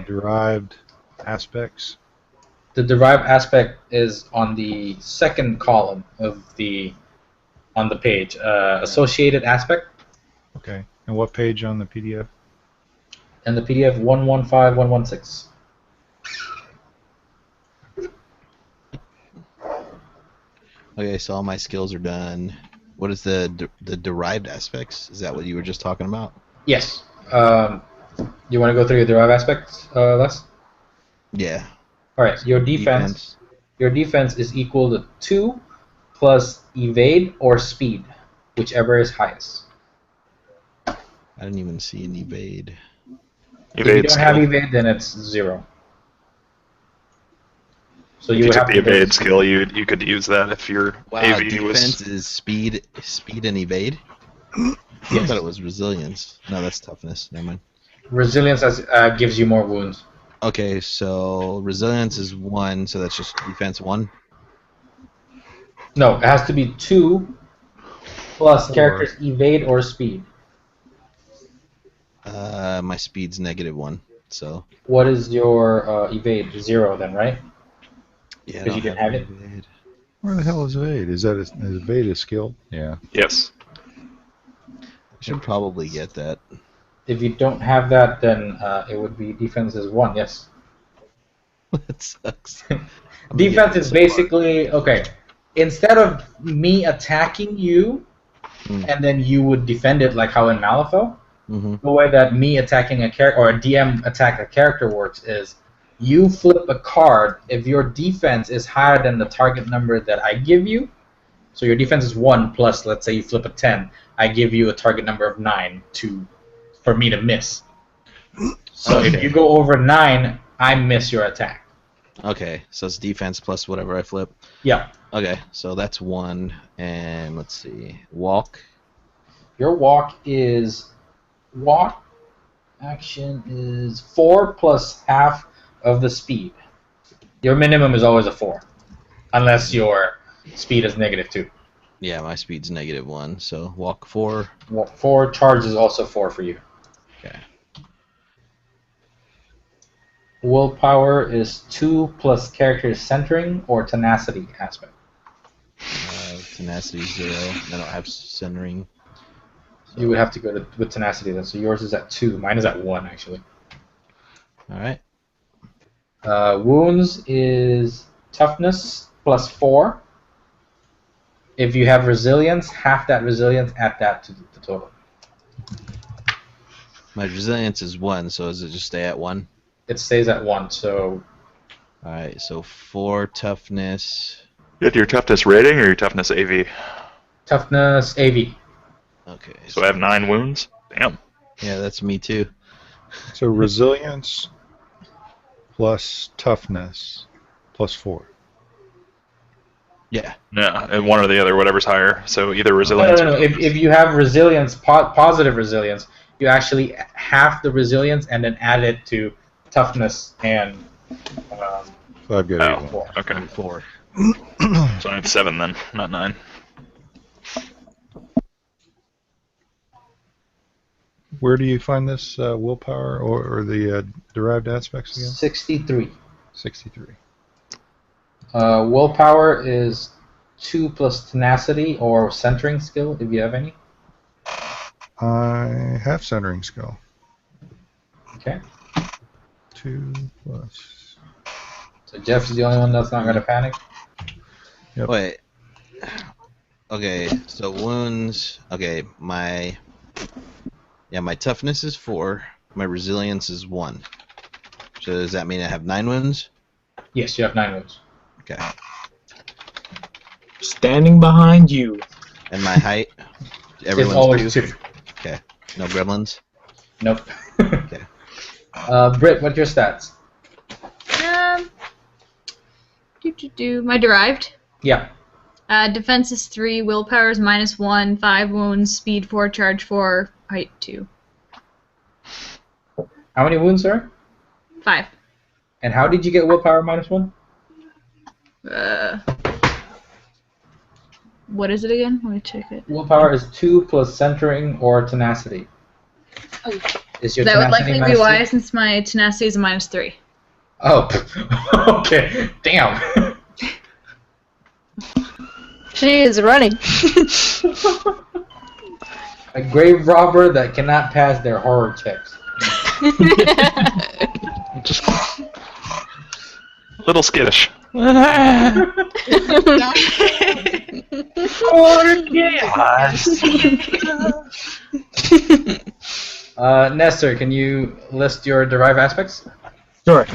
derived aspects. The derived aspect is on the second column of on the page. Associated aspect. Okay, and what page on the PDF? And the PDF 115116. Okay, so all my skills are done. What is the derived aspects? Is that what you were just talking about? Yes. You want to go through your derived aspects, Les? Yeah. All right. Your defense. Your defense is equal to 2 plus evade or speed, whichever is highest. I didn't even see an evade. If you don't have evade, then it's 0. So If you you would took have the to evade skill, you could use that if your AV defense was. is speed and evade. I thought it was resilience. No, that's toughness. Never mind. Resilience gives you more wounds. Okay, so resilience is 1, so that's just defense 1. No, it has to be 2 plus 4. character's evade or speed. My speed's -1, so What is your evade? 0 then, right? yeah. I Because you don't didn't have it? evade. Where the hell is evade? Is evade a skill? Yeah. Yes. I should probably get that. If you don't have that, then it would be defense is 1, yes. That sucks. Defense is basically, okay, instead of me attacking you, and then you would defend it like how in Malifaux, the way that me attacking a character, or a DM attack a character works is, you flip a card if your defense is higher than the target number that I give you. So your defense is 1 plus, let's say you flip a 10, I give you a target number of 9 for me to miss. So Okay. if you go over 9, I miss your attack. Okay, so it's defense plus whatever I flip. Yeah. Okay, so that's 1, and let's see, walk. Your walk action is 4 plus half of the speed. Your minimum is always a 4, unless your speed is -2. Yeah, my speed's -1, so walk 4. Walk 4, charge is also 4 for you. Okay. Willpower is 2 plus character centering or tenacity aspect. Tenacity 0. I don't have centering. So. You would have to go with tenacity then. So yours is at 2. Mine is at 1 actually. All right. Wounds is toughness plus 4. If you have resilience, half that resilience, add that to the total. My resilience is 1, so does it just stay at 1? It stays at 1, so... Alright, so 4 toughness. You had your toughness rating or your toughness AV? Toughness AV. Okay. So I have 9 wounds? Damn. Yeah, that's me too. So resilience plus toughness plus 4. Yeah. Yeah, and one or the other, whatever's higher. So either No, resilience. no, no. If you have resilience, positive resilience, you actually half the resilience and then add it to toughness and... So I've got Oh, 8. 4. okay. And 4. So I have 7 then, not 9. Where do you find this willpower or the derived aspects again? 63. 63. Willpower is 2 plus tenacity or centering skill, if you have any. I have centering skill. Okay. 2 plus. So Jeff's the only one that's not going to panic. Yep. Wait. Okay, so wounds. Okay, my toughness is 4. My resilience is 1. So does that mean I have 9 wounds? Yes, you have 9 wounds. Okay. Standing behind you. And my height? It's Everyone's always 2. Okay. No gremlins? Nope. Okay. Britt, what's your stats? My derived. Yeah. Defense is 3, willpower is -1, 5 wounds, speed 4, charge 4, height 2. How many wounds, sir? 5. And how did you get willpower -1? What is it again? Let me check it. Willpower is 2 plus centering or tenacity. Oh. Is your That would tenacity likely be why, -2? since my tenacity is a -3. Oh, okay. Damn. She is running. A grave robber that cannot pass their horror checks. Just a little skittish. Nestor, can you list your derived aspects? Sure.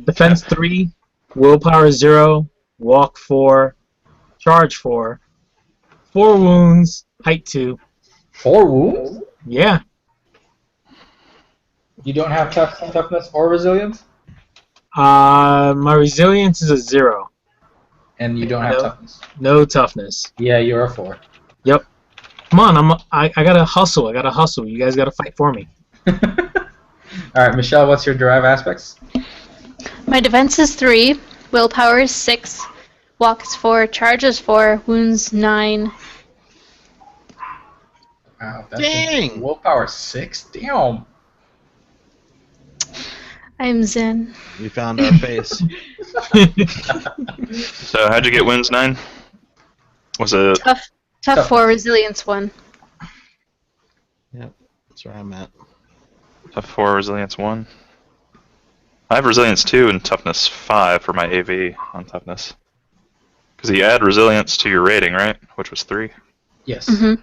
Defense 3, willpower 0, walk 4, charge 4, 4 wounds, height 2. 4 wounds? Yeah. You don't have toughness or resilience? My resilience is a 0. And you don't have No. toughness? No toughness. Yeah, you're a 4. Yep. Come on, I gotta hustle. I gotta hustle. You guys gotta fight for me. Alright, Michelle, what's your derived aspects? My defense is 3, willpower is 6, walk is 4, charge is 4, wounds 9. Wow, that's Dang! Willpower 6? Damn. I'm zen. We found our face. So how'd you get wounds 9? Was it... Tough 4, resilience 1. Yep, that's where I'm at. Tough 4, resilience 1. I have resilience 2 and toughness 5 for my AV on toughness. Because you add resilience to your rating, right? Which was 3. Yes. Mm-hmm.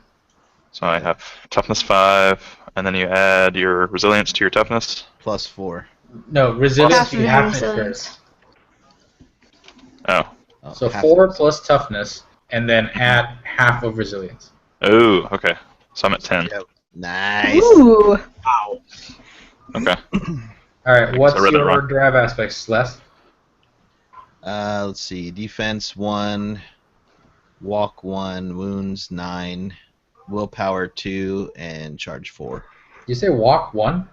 So I have toughness 5, and then you add your resilience to your toughness. Plus 4. No, resilience Half you of have resilience. first. Oh. Oh, So half 4 of- plus toughness, and then add half of resilience. Oh, okay. So I'm at 10. Yep. Nice. Ooh. Wow. Okay. All right, guess what's I read it your wrong. drive aspects, Les? Let's see. Defense 1, walk 1, wounds 9, willpower 2, and charge 4. You say walk 1?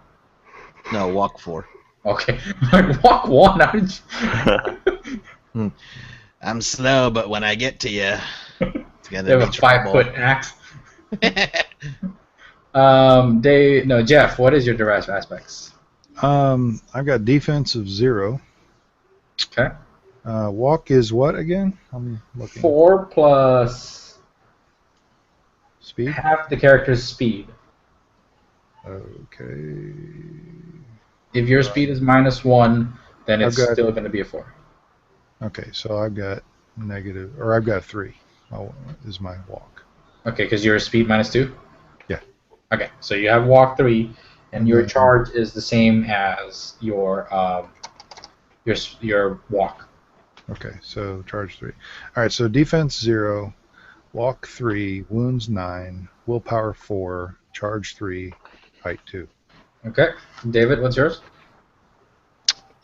No, walk 4. Okay. Like, walk 1? How did you... I'm slow, but when I get to you, it's You gonna have be a trouble. 5-foot axe. Jeff, what is your drive aspects? I've got defense of 0. Okay. Walk is what again? I'm looking. 4 plus Speed? half the character's speed. Okay. If your speed is -1, then I've it's got- still going to be a 4. Okay, so I've got I've got 3. Is my walk. Okay, because you're speed -2? Yeah. Okay, so you have walk 3, and your Mhm. charge is the same as your walk. Okay, so charge 3. All right, so defense 0, walk 3, wounds 9, willpower 4, charge 3, height 2. Okay, David, what's yours?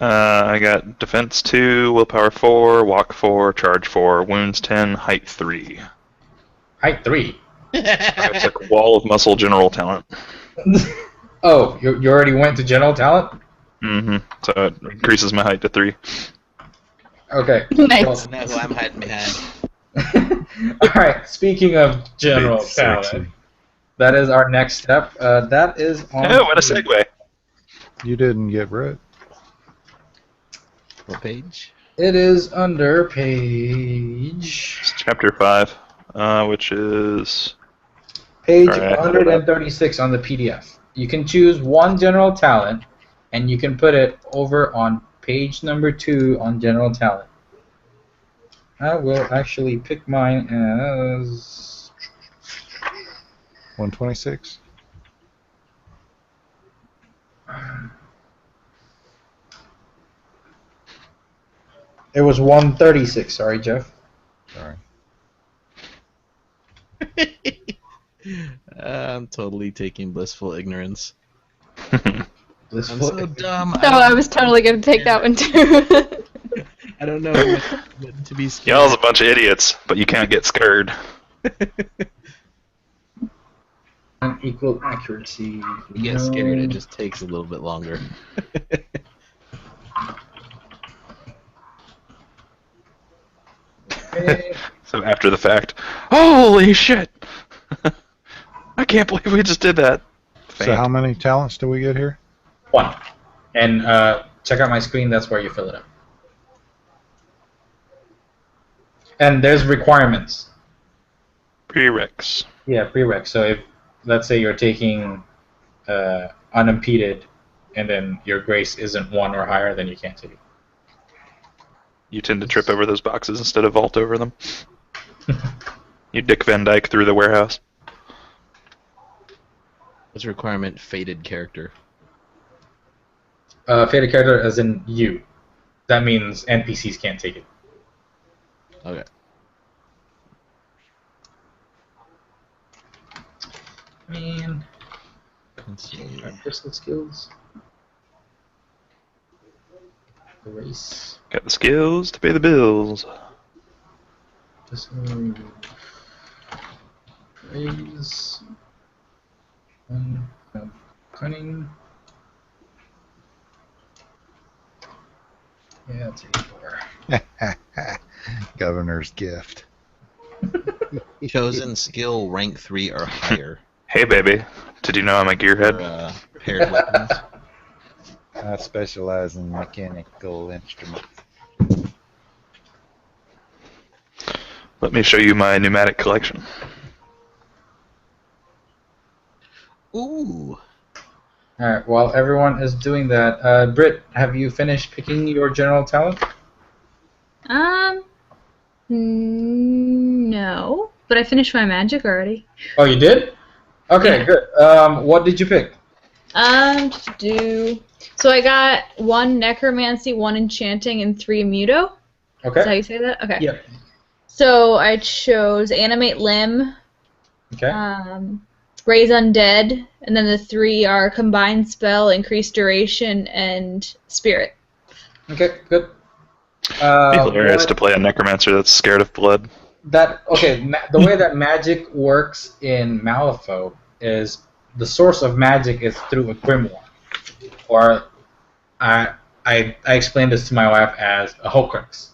I got defense 2, willpower 4, walk 4, charge 4, wounds 10, height 3. Height 3. It's like wall of muscle general talent. Oh, you already went to general talent? Mm-hmm. So it increases my height to 3. Okay. Nice. Know who I'm hiding behind. All right. Speaking of general Big sexy. talent, that is our next step. That is on. Oh, what a segue. You didn't get rid. What page? It is under page It's chapter 5, which is... page All right. 136 on the PDF. You can choose one general talent, and you can put it over on page number 2 on general talent. I will actually pick mine as 126. it was 136. Sorry, Jeff. Sorry. I'm totally taking blissful ignorance. This I'm so dumb. Oh, I was totally going to take that one too. I don't know what to be scared. Y'all's a bunch of idiots, but you can't get scared. Unequal accuracy. You get scared, it just takes a little bit longer. Okay. So after the fact, holy shit! I can't believe we just did that. So how many talents do we get here? 1. And check out my screen. That's where you fill it up. And there's requirements. Prereqs. Yeah, prereq. So if, let's say you're taking unimpeded, and then your grace isn't 1 or higher, then you can't take it. You tend to trip over those boxes instead of vault over them. You Dick Van Dyke through the warehouse. What's the requirement? Fated character. Fated character as in you. That means NPCs can't take it. Okay. Man. Let's see. Personal skills. Race. Got the skills to pay the bills. Personal. Praise. Cunning. Yeah, I'll take 4. Governor's gift. Chosen skill rank 3 or higher. Hey, baby. Did you know I'm a For, gearhead? paired weapons. I specialize in mechanical instruments. Let me show you my pneumatic collection. Ooh. Alright, while everyone is doing that, Britt, have you finished picking your general talent? No. But I finished my magic already. Oh, you did? Okay, good. What did you pick? So I got 1 necromancy, 1 enchanting, and 3 muto. Is that how Okay. you say that? Okay. Yep. So I chose animate limb, Okay. Raise Undead, and then the 3 are Combined Spell, Increased Duration, and Spirit. Okay, good. It'd be hilarious to play a necromancer that's scared of blood. The way that magic works in Malifaux is the source of magic is through a grimoire, or I explained this to my wife as a Horcrux.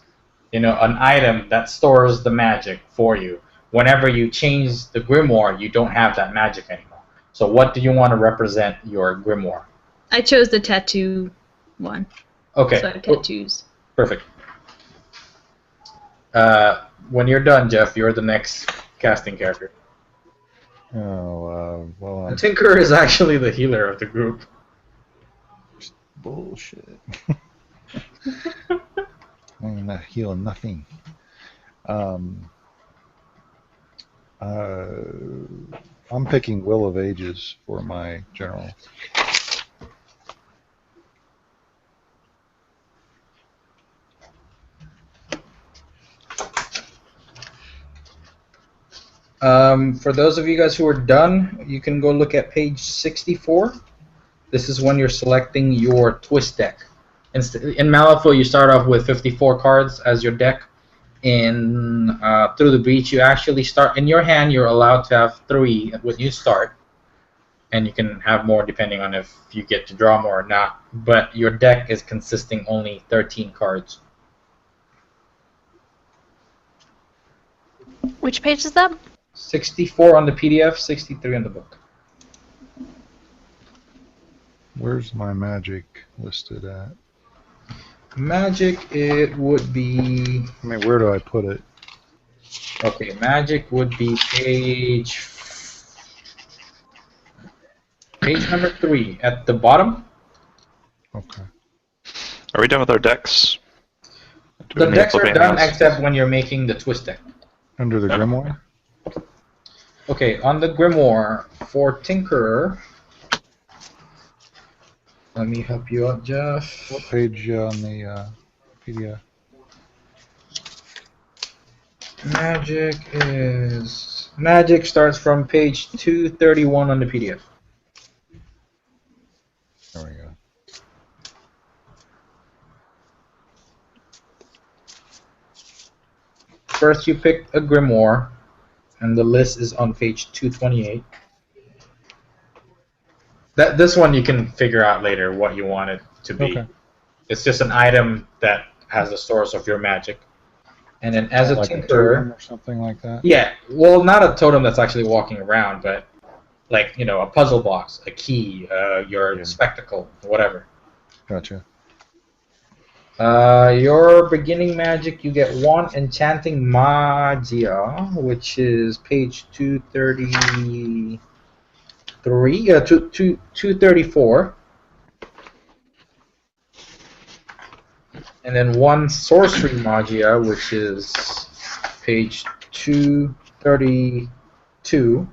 An item that stores the magic for you. Whenever you change the grimoire, you don't have that magic anymore. So what do you want to represent your grimoire? I chose the tattoo one. Okay. So I have tattoos. Perfect. When you're done, Jeff, you're the next casting character. Oh, well, Tinker is actually the healer of the group. bullshit. I'm not healing nothing. I'm picking Will of Ages for my general. For those of you guys who are done, you can go look at page 64. This is when you're selecting your twist deck. In Malifaux, you start off with 54 cards as your deck. In Through the Breach, you actually start in your hand. You're allowed to have 3 when you start, and you can have more depending on if you get to draw more or not. But your deck is consisting only 13 cards. Which page is that? 64 on the PDF, 63 on the book. Where's my magic listed at? Magic, it would be... I mean, where do I put it? Okay, magic would be page number 3 at the bottom. Okay. Are we done with our decks? Do we The need decks to are flip done anything else? except when you're making the twist deck. Under the Grimoire? Okay, on the Grimoire for Tinkerer. Let me help you out, Jeff. What page on the PDF? Magic starts from page 231 on the PDF. There we go. First, you pick a Grimoire, and the list is on page 228. This one you can figure out later what you want it to be. Okay. It's just an item that has the source of your magic. And then as a Like tinkerer, totem or something like that? yeah, well, not a totem that's actually walking around, but like, a puzzle box, a key, your spectacle, whatever. Gotcha. Your beginning magic, you get 1 enchanting magia, which is page 233, 234. And then 1 sorcery magia, which is page 232.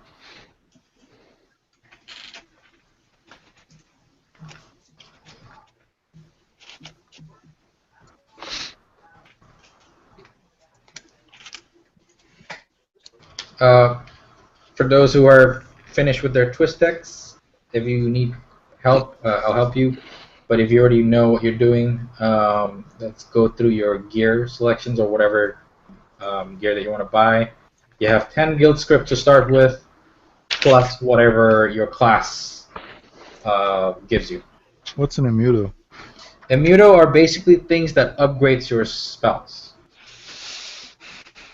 For those who are finished with their twist decks, if you need help, I'll help you. But if you already know what you're doing, let's go through your gear selections or whatever gear that you want to buy. You have 10 guild script to start with, plus whatever your class gives you. What's an immuto? Immuto are basically things that upgrades your spells.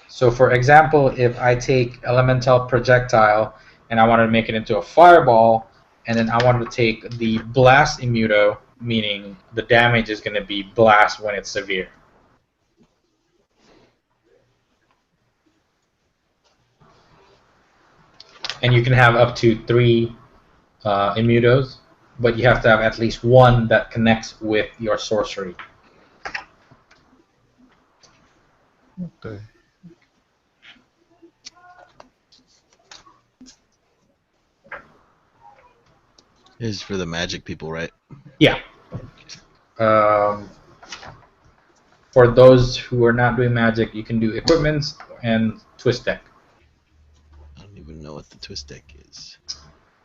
So for example, if I take Elemental Projectile and I want to make it into a fireball, and then I want to take the Blast Immuto, meaning the damage is going to be blast when it's severe. And you can have up to 3 Immutos, but you have to have at least 1 that connects with your sorcery. Okay. This is for the magic people, right? Yeah. For those who are not doing magic, you can do equipments and twist deck. I don't even know what the twist deck is.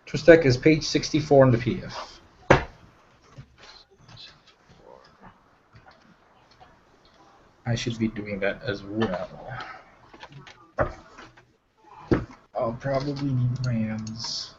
Trustec is page 64 in the PDF. I should be doing that as well. I'll probably need rands.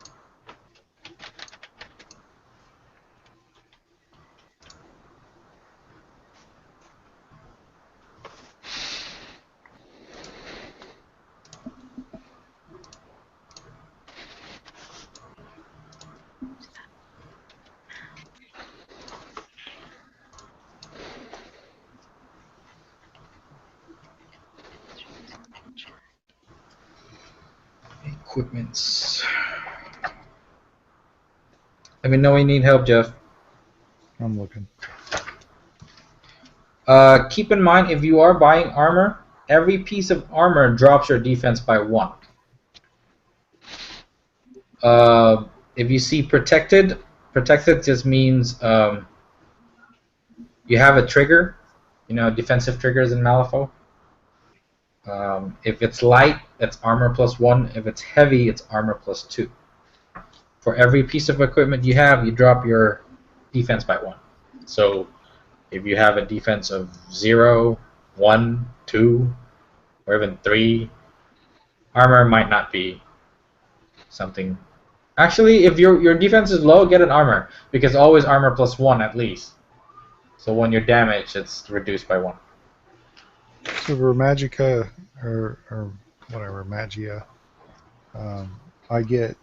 Equipments. Let me know when you need help, Jeff. I'm looking. Keep in mind, if you are buying armor, every piece of armor drops your defense by 1. If you see protected just means you have a trigger, defensive triggers in Malifaux. If it's light, it's armor plus 1. If it's heavy, it's armor plus 2. For every piece of equipment you have, you drop your defense by 1. So if you have a defense of 0, 1, 2, or even 3, armor might not be something. Actually, if your defense is low, get an armor, because always armor plus 1 at least. So when you're damaged, it's reduced by 1. So for Magica or whatever Magia, I get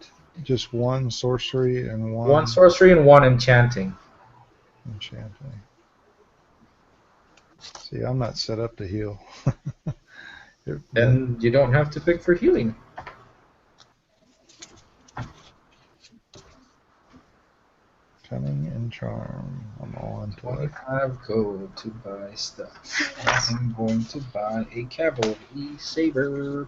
just 1 sorcery and 1. 1 sorcery and 1 enchanting. Enchanting. See, I'm not set up to heal. Then you don't have to pick for healing. Cunning and charm. I'm all into it. 25 gold to buy stuff. I'm going to buy a cavalry saber.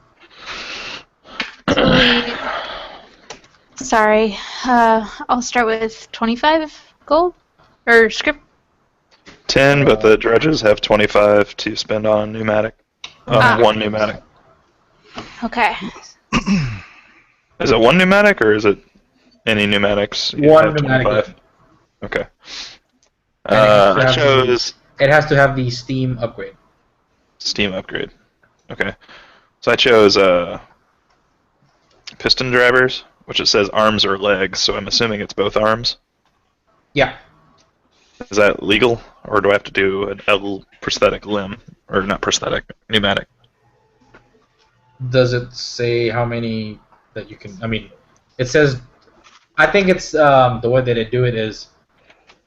Sorry. I'll start with 25 gold or script. 10, but the dredges have 25 to spend on pneumatic. One pneumatic. Okay. Is it 1 pneumatic or is it any pneumatics? You 1 have pneumatic. 25? Okay. And I chose it has to have the Steam upgrade. Steam upgrade. Okay. So I chose piston drivers, which it says arms or legs, so I'm assuming it's both arms. Yeah. Is that legal, or do I have to do an L prosthetic limb, or not prosthetic, pneumatic? Does it say how many that you can? I mean, it says. I think it's the way that they do it is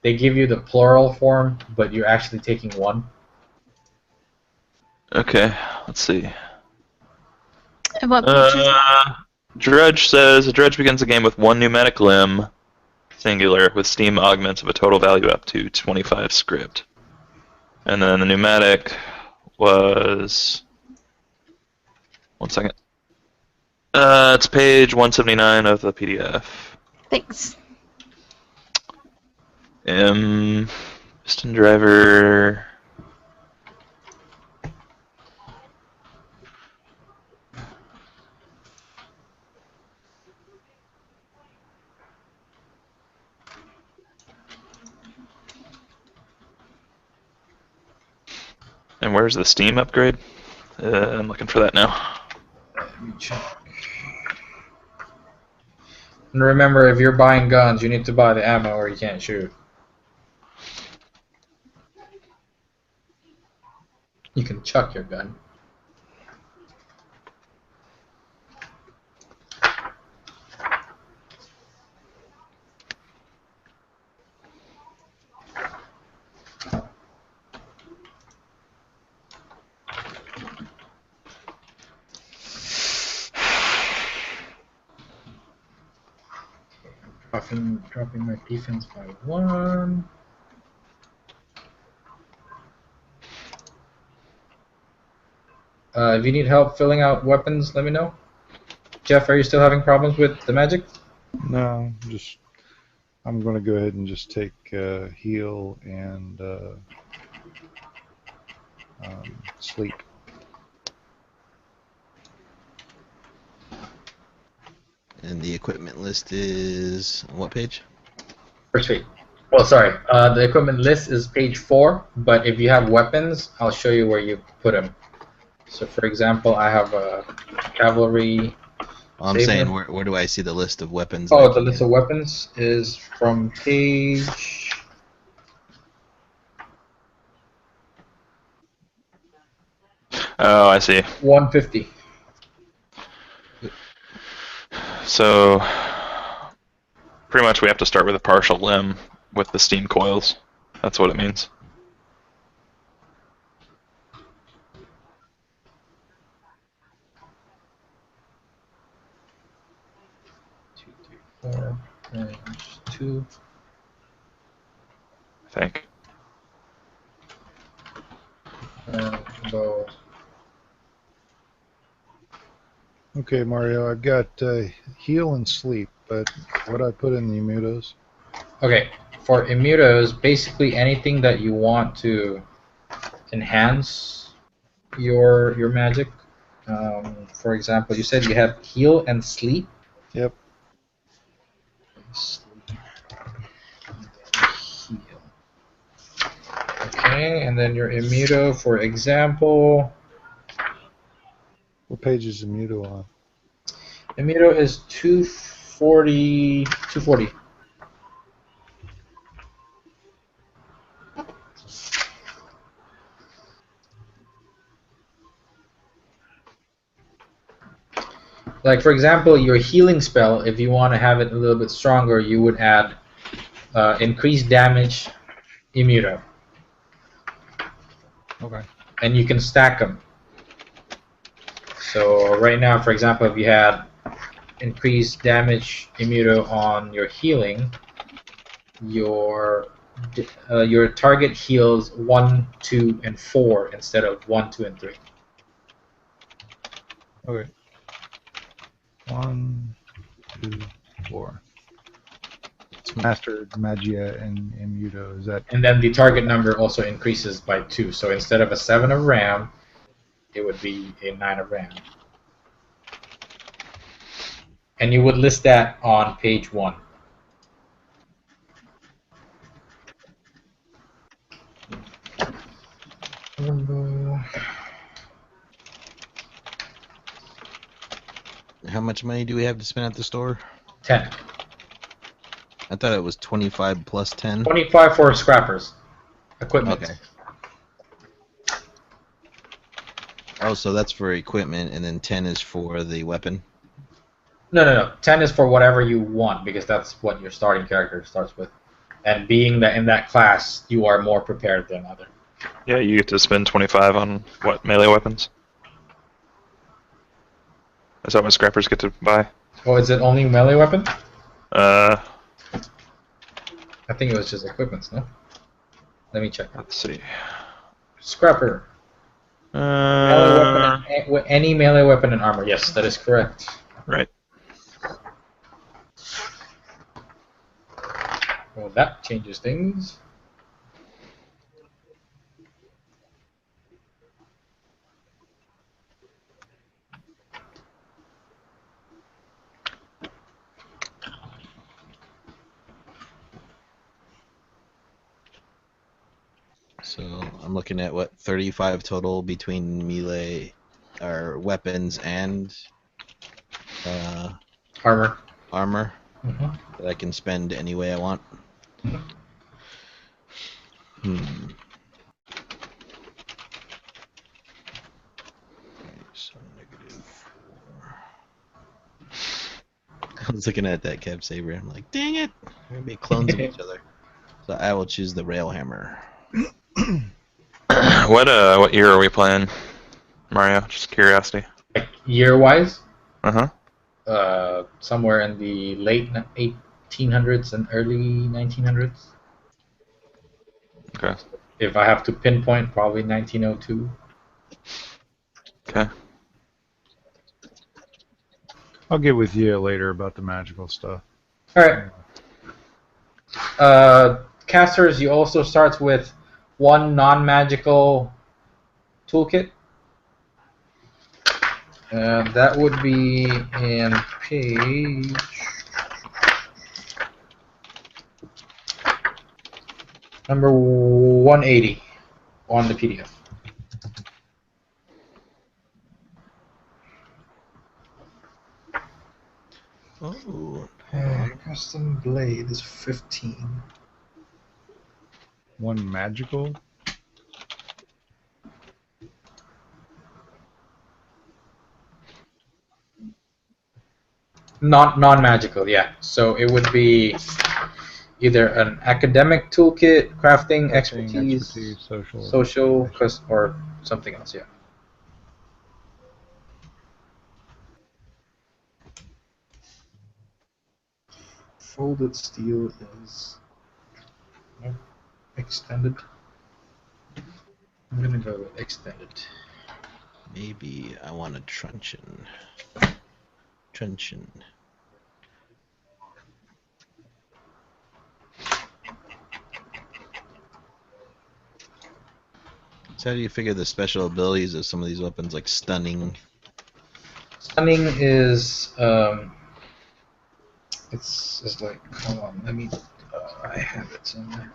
they give you the plural form, but you're actually taking 1. Okay, let's see. And what page is it? Dredge says a dredge begins the game with 1 pneumatic limb, singular, with steam augments of a total value up to 25 script. And then the pneumatic was... One second. It's page 179 of the PDF. Thanks. Piston driver... And where's the Steam upgrade? I'm looking for that now. Let me check. And remember, if you're buying guns, you need to buy the ammo or you can't shoot. You can chuck your gun. Dropping my defense by 1. If you need help filling out weapons, let me know. Jeff, are you still having problems with the magic? No, I'm going to go ahead and just take heal and sleep. And the equipment list is on what page? First page. Oh, sorry. The equipment list is page 4, but if you have weapons, I'll show you where you put them. So, for example, I have a cavalry. I'm saber. saying, where do I see the list of weapons? Oh, the list of weapons is from page. Oh, I see. 150. So, pretty much we have to start with a partial limb with the steam coils. That's what it means. Two, three, four, range 2. I think. And bow. Okay, Mario, I've got heal and sleep, but what I put in the immutos? Okay, for immutos, basically anything that you want to enhance your magic. For example, you said you have heal and sleep. Yep. Sleep. Heal. Okay, and then your immuto, for example. What page is immuto on? Immuto is 240. 240. Like, for example, your healing spell, if you want to have it a little bit stronger, you would add increased damage immuto. Okay. And you can stack them. So right now, for example, if you had increased damage immuto on your healing, your target heals 1, 2, and 4 instead of 1, 2, and 3. Okay. 1, 2, 4. It's mastered magia and immuto. Is that? And then the target number also increases by 2. So instead of a 7 of RAM, it would be a 9 of RAM. And you would list that on page 1. How much money do we have to spend at the store? 10. I thought it was 25 plus 10. 25 for scrappers. Equipment. Okay. Oh, so that's for equipment, and then 10 is for the weapon? No. 10 is for whatever you want, because that's what your starting character starts with. And being that in that class, you are more prepared than other. Yeah, you get to spend 25 on what, melee weapons? Is that what scrappers get to buy? Oh, is it only melee weapon? Uh, I think it was just equipments, no? Let me check. let's see. Scrapper. Melee weapon and, any melee weapon and armor. Yes, that is correct. Right. Well, that changes things. So I'm looking at what, 35 total between melee or weapons and Armor. armor that I can spend any way I want. So -4. I was looking at that Cab Saber. I'm like, dang it, we're gonna be clones of each other. So I will choose the Railhammer. What year are we playing, Mario? Just curiosity. Like year-wise, somewhere in the late 1800s and early 1900s. Okay. If I have to pinpoint, probably 1902. Okay. I'll get with you later about the magical stuff. All right. Casters, you also start with one non-magical toolkit. That would be in page number 180 on the PDF. Oh, hold Uh, on. custom blade is 15. One magical. Non-magical, yeah. So it would be either an academic toolkit, crafting, expertise, social, or something else, yeah. Folded steel is extended. I'm gonna go with extended. Maybe I want a truncheon. Truncheon. So how do you figure the special abilities of some of these weapons, like stunning? Stunning is it's like, hold on, let me. I have it somewhere.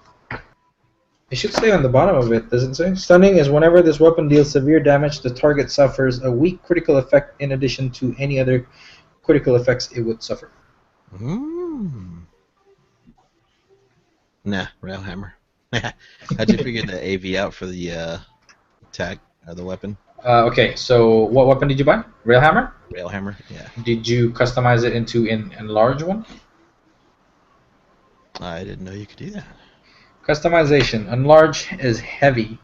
It should say on the bottom of it, doesn't it say? Stunning is whenever this weapon deals severe damage, the target suffers a weak critical effect in addition to any other critical effects it would suffer. Nah, railhammer. How'd you figure the AV out for the attack of the weapon? Okay, so what weapon did you buy? Railhammer? Railhammer, yeah. Did you customize it into an enlarged one? I didn't know you could do that. Customization. Enlarge is heavy.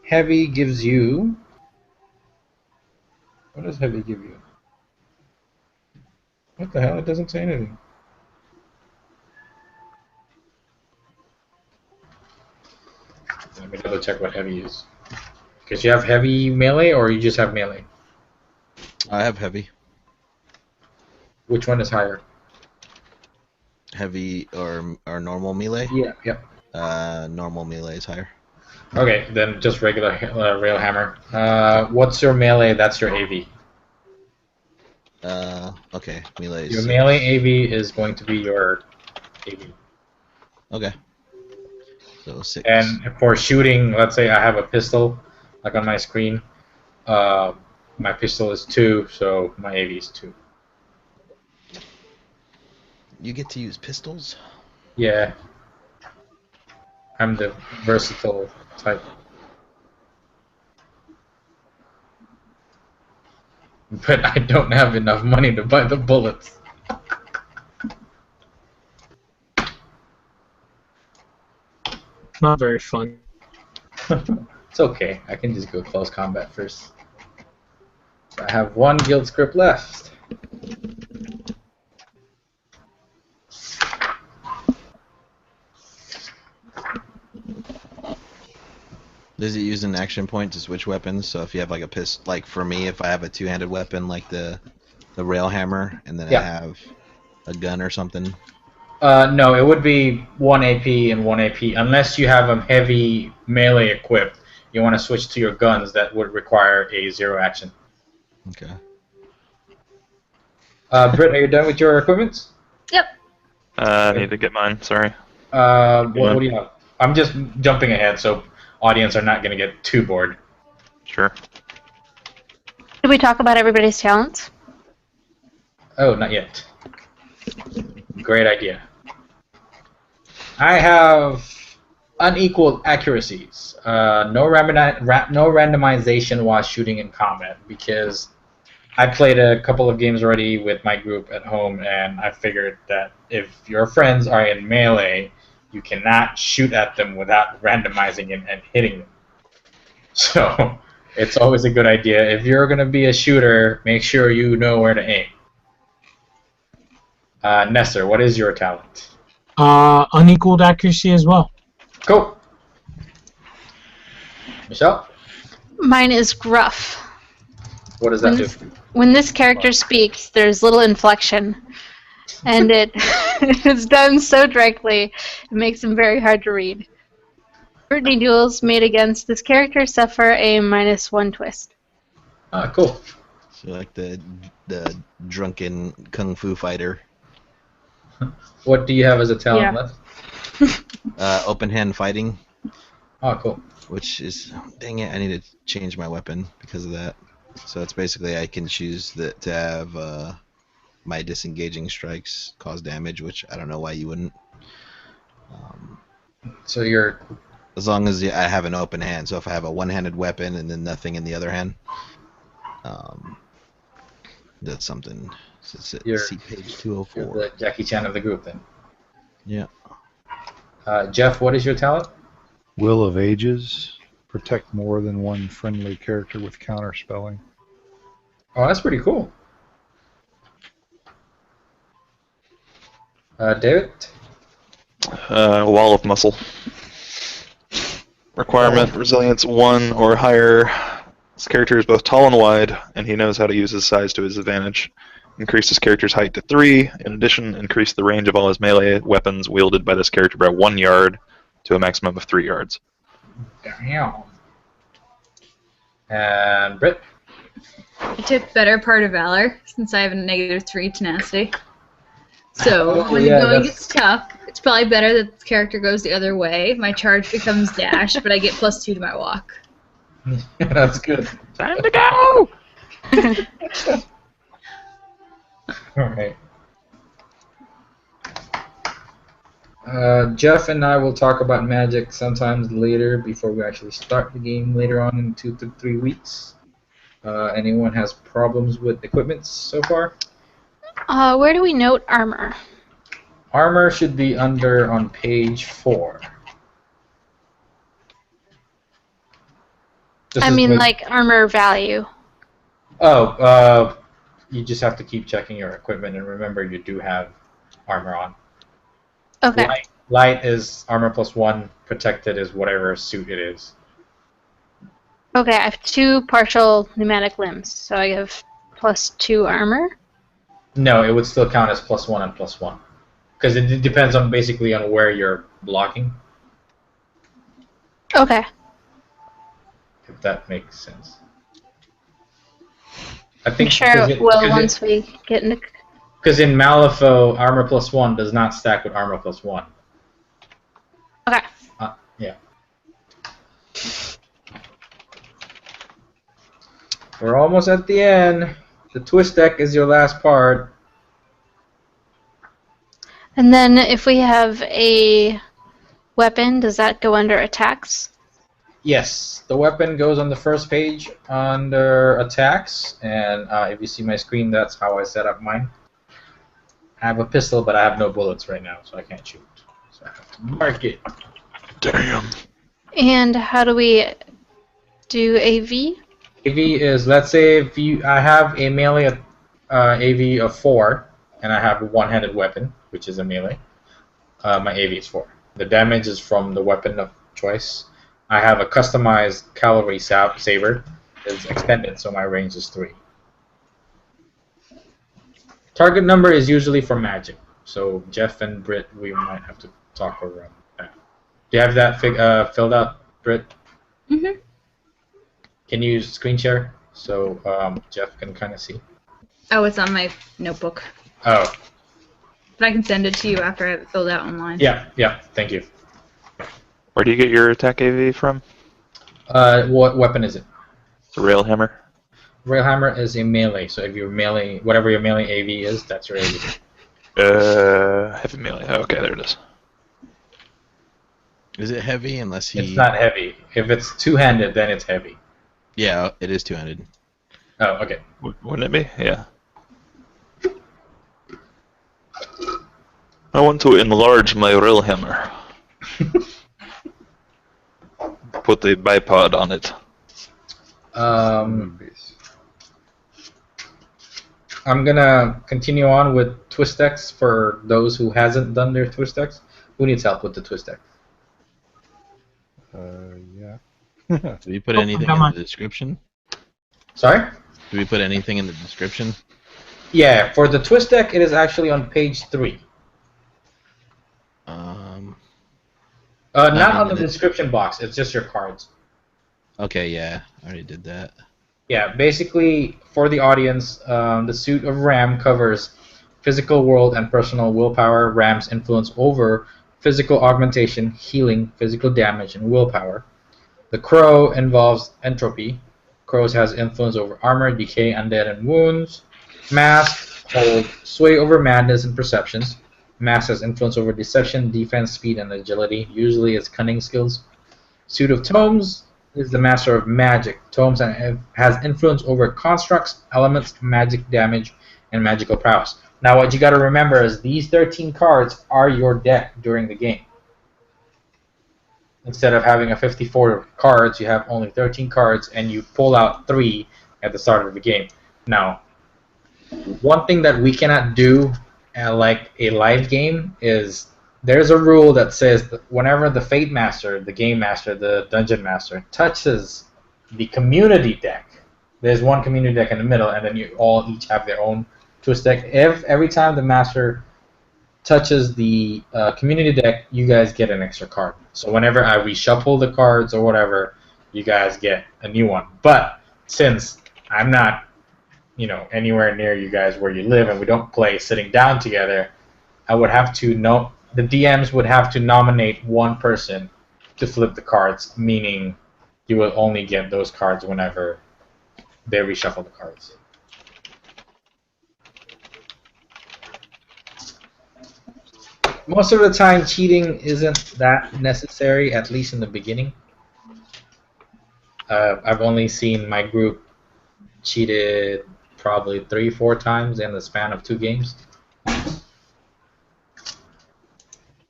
Heavy gives you... What does heavy give you? What the hell? It doesn't say anything. Let me double check what heavy is. Because you have heavy melee or you just have melee? I have heavy. Which one is higher? Heavy or normal melee? Yeah, yep. Normal melee is higher. Okay, then just regular rail hammer. What's your melee? That's your AV. Okay, melee is Your 6. melee AV is going to be your AV. Okay. So 6. And for shooting, let's say I have a pistol, like on my screen. My pistol is 2, so my AV is 2. You get to use pistols? Yeah. I'm the versatile type. But I don't have enough money to buy the bullets. Not very fun. It's okay. I can just go close combat first. So I have 1 guild script left. Does it use an action point to switch weapons? So if you have like a pistol, like for me, if I have a 2-handed weapon like the rail hammer, and then I have a gun or something. No, it would be 1 AP and 1 AP unless you have a heavy melee equipped. You want to switch to your guns that would require a 0 action. Okay. Britt, are you done with your equipment? Yep. I need to get mine. Sorry. What do you have? I'm just jumping ahead, so audience are not going to get too bored. Sure. Did we talk about everybody's talents? Oh, not yet. Great idea. I have unequal accuracies. No randomization while shooting in combat, because I played a couple of games already with my group at home, and I figured that if your friends are in melee, you cannot shoot at them without randomizing it and hitting them. So it's always a good idea. If you're going to be a shooter, make sure you know where to aim. Nestor, what is your talent? Unequaled accuracy as well. Go. Michelle? Mine is gruff. What does that do? When this character speaks, there's little inflection, and it is done so directly, it makes him very hard to read. Scrutiny duels made against this character suffer a -1 twist. Cool. So like the drunken kung fu fighter. What do you have as a talent Yeah. left? Open hand fighting, Oh, cool. which is, dang it, I need to change my weapon because of that. So it's basically I can choose to have my disengaging strikes cause damage, which I don't know why you wouldn't. So you're As long as I have an open hand. So if I have a one-handed weapon and then nothing in the other hand, that's something. So see page you're 204. the Jackie Chan of the group then. Yeah. Jeff, what is your talent? Will of Ages. Protect more than one friendly character with counterspelling. Oh, that's pretty cool. David? Wall of muscle. Requirement, resilience 1 or higher. This character is both tall and wide, and he knows how to use his size to his advantage. Increase his character's height to 3. In addition, increase the range of all his melee weapons wielded by this character by 1 yard to a maximum of 3 yards. Damn. And Britt? I took better part of valor since I have a -3 tenacity. So when the going gets tough, it's probably better that the character goes the other way. My charge becomes dash, but I get +2 to my walk. That's good. Time to go! Alright. Jeff and I will talk about Magic sometimes later before we actually start the game later on in 2 to 3 weeks. Anyone has problems with equipment so far? Where do we note armor? Armor should be under on page 4. I mean, like armor value. Oh, you just have to keep checking your equipment, and remember you do have armor on. Okay. Light is armor +1, protected is whatever suit it is. Okay, I have 2 partial pneumatic limbs, so I have +2 armor. No, it would still count as +1 and +1. Because it depends on basically on where you're blocking, Okay. if that makes sense. I think I'm sure it will once we get into. Because in Malifaux, armor +1 does not stack with armor +1. Okay. Yeah. We're almost at the end. The twist deck is your last part. And then if we have a weapon, does that go under attacks? Yes, the weapon goes on the first page under attacks, and if you see my screen, that's how I set up mine. I have a pistol, but I have no bullets right now, so I can't shoot. So I have to mark it. Damn. And how do we do AV? AV is, let's say if I have a melee AV of 4, and I have a one-handed weapon, which is a melee, my AV is 4. The damage is from the weapon of choice. I have a customized cavalry saber. It's extended, so my range is 3. Target number is usually for magic. So Jeff and Britt, we might have to talk around that. Do you have that filled out, Britt? Mm-hmm. Can you screen share so Jeff can kind of see? Oh, it's on my notebook. Oh. But I can send it to you after I have it filled out online. Yeah, thank you. Where do you get your attack AV from? What weapon is it? The Railhammer. Railhammer is a melee, so if you're melee, whatever your melee AV is, that's your AV. Heavy melee. Okay, there it is. Is it heavy unless he... It's not heavy. If it's two-handed, then it's heavy. Yeah, it is two-handed. Oh, okay. Wouldn't it be? Yeah. I want to enlarge my Railhammer. Put a bipod on it. I'm gonna continue on with twist decks for those who hasn't done their twist decks. Who needs help with the twist deck? Yeah. Do we put anything in the description? Sorry? Do we put anything in the description? Yeah, for the twist deck, it is actually on page 3. Not on the description box. It's just your cards. Okay, yeah, I already did that. Yeah, basically, for the audience, the suit of Ram covers physical world and personal willpower. Ram's influence over physical augmentation, healing, physical damage, and willpower. The Crow involves entropy. Crows has influence over armor, decay, undead, and wounds. Mask hold sway over madness and perceptions. Mask has influence over deception, defense, speed, and agility. Usually, it's cunning skills. Suit of Tomes is the master of magic. Tomes has influence over constructs, elements, magic damage, and magical prowess. Now, what you got to remember is these 13 cards are your deck during the game. Instead of having a 54 cards, you have only 13 cards, and you pull out 3 at the start of the game. Now, one thing that we cannot do like a live game is there's a rule that says that whenever the Fate Master, the Game Master, the Dungeon Master touches the community deck, there's one community deck in the middle, and then you all each have their own twist deck. If every time the Master touches the community deck, you guys get an extra card. So whenever I reshuffle the cards or whatever, you guys get a new one. But since I'm not, anywhere near you guys where you live, and we don't play sitting down together, I would have to the DMs would have to nominate one person to flip the cards, meaning you will only get those cards whenever they reshuffle the cards. Most of the time, cheating isn't that necessary, at least in the beginning. I've only seen my group cheated probably 3-4 times in the span of 2 games.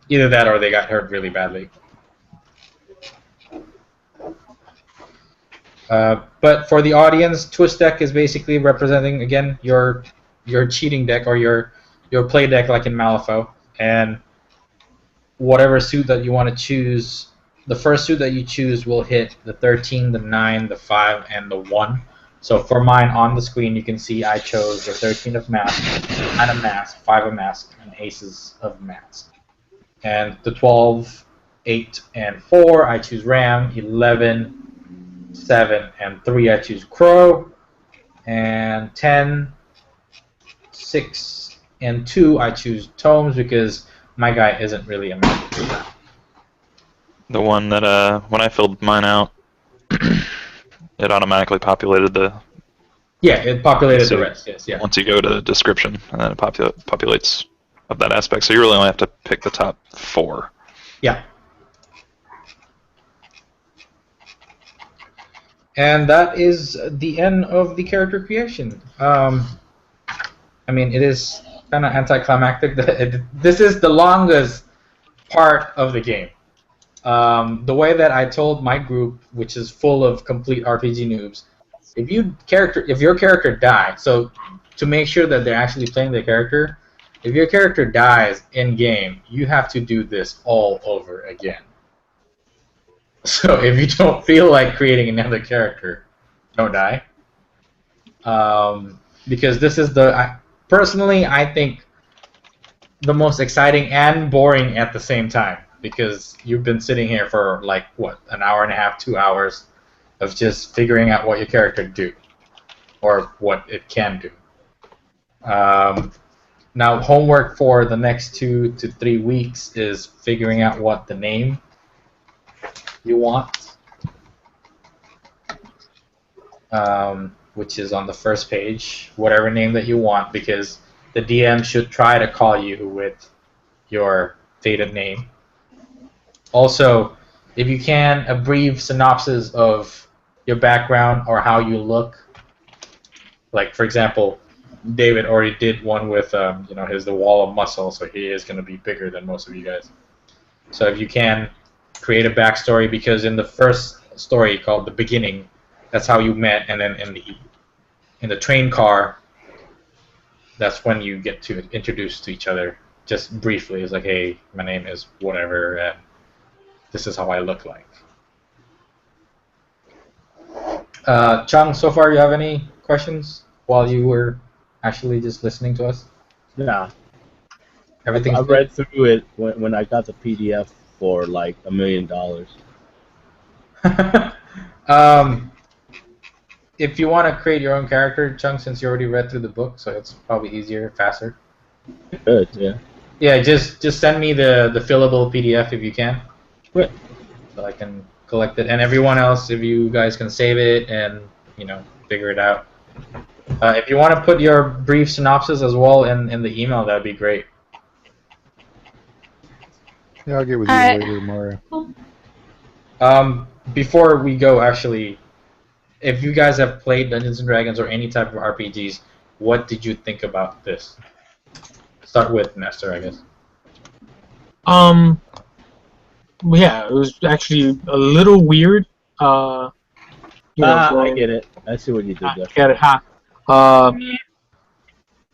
Either that or they got hurt really badly. But for the audience, twist deck is basically representing, again, your cheating deck or your play deck like in Malifaux. And whatever suit that you want to choose, the first suit that you choose will hit the 13, the 9, the 5, and the 1. So for mine on the screen, you can see I chose the 13 of mask, 9 of mask, 5 of mask, and aces of mask. And the 12, 8, and 4, I choose Ram. 11, 7, and 3, I choose Crow. And 10, 6, and 2, I choose Tomes because my guy isn't really a magic. The one that, when I filled mine out, it automatically populated the... Yeah, it populated the rest, yes. Yeah. Once you go to the description, and then it populates of that aspect. So you really only have to pick the top 4. Yeah. And that is the end of the character creation. I mean, it is kind of anticlimactic. This is the longest part of the game. The way that I told my group, which is full of complete RPG noobs, if your character dies, so to make sure that they're actually playing the character, if your character dies in game, you have to do this all over again. So if you don't feel like creating another character, don't die. Because this is personally, I think, the most exciting and boring at the same time. Because you've been sitting here for like, what, an hour and a half, 2 hours of just figuring out what your character do. Or what it can do. Now, homework for the next 2 to 3 weeks is figuring out what the name you want, which is on the first page, whatever name that you want, because the DM should try to call you with your fated name. Also, if you can, a brief synopsis of your background or how you look. Like, for example, David already did one with, the wall of muscle, so he is going to be bigger than most of you guys. So if you can, create a backstory, because in the first story called The Beginning, that's how you met, and then in the train car, that's when you get to introduce to each other, just briefly. It's like, hey, my name is whatever, and this is how I look like. Chung, so far you have any questions while you were actually just listening to us? Yeah. Everything's I good? read through it when I got the PDF for like $1 million. if you want to create your own character, Chung, since you already read through the book, so it's probably easier, faster. Good, yeah. Yeah, just send me the fillable PDF if you can. Right. So I can collect it, and everyone else, if you guys can save it and figure it out. If you want to put your brief synopsis as well in the email, that'd be great. Yeah, I'll get with you Alright. later, Mario. Before we go, actually, if you guys have played Dungeons and Dragons or any type of RPGs, what did you think about this? Start with Nestor, I guess. Yeah, it was actually a little weird. I get it. I see what you did there. Get it, ha.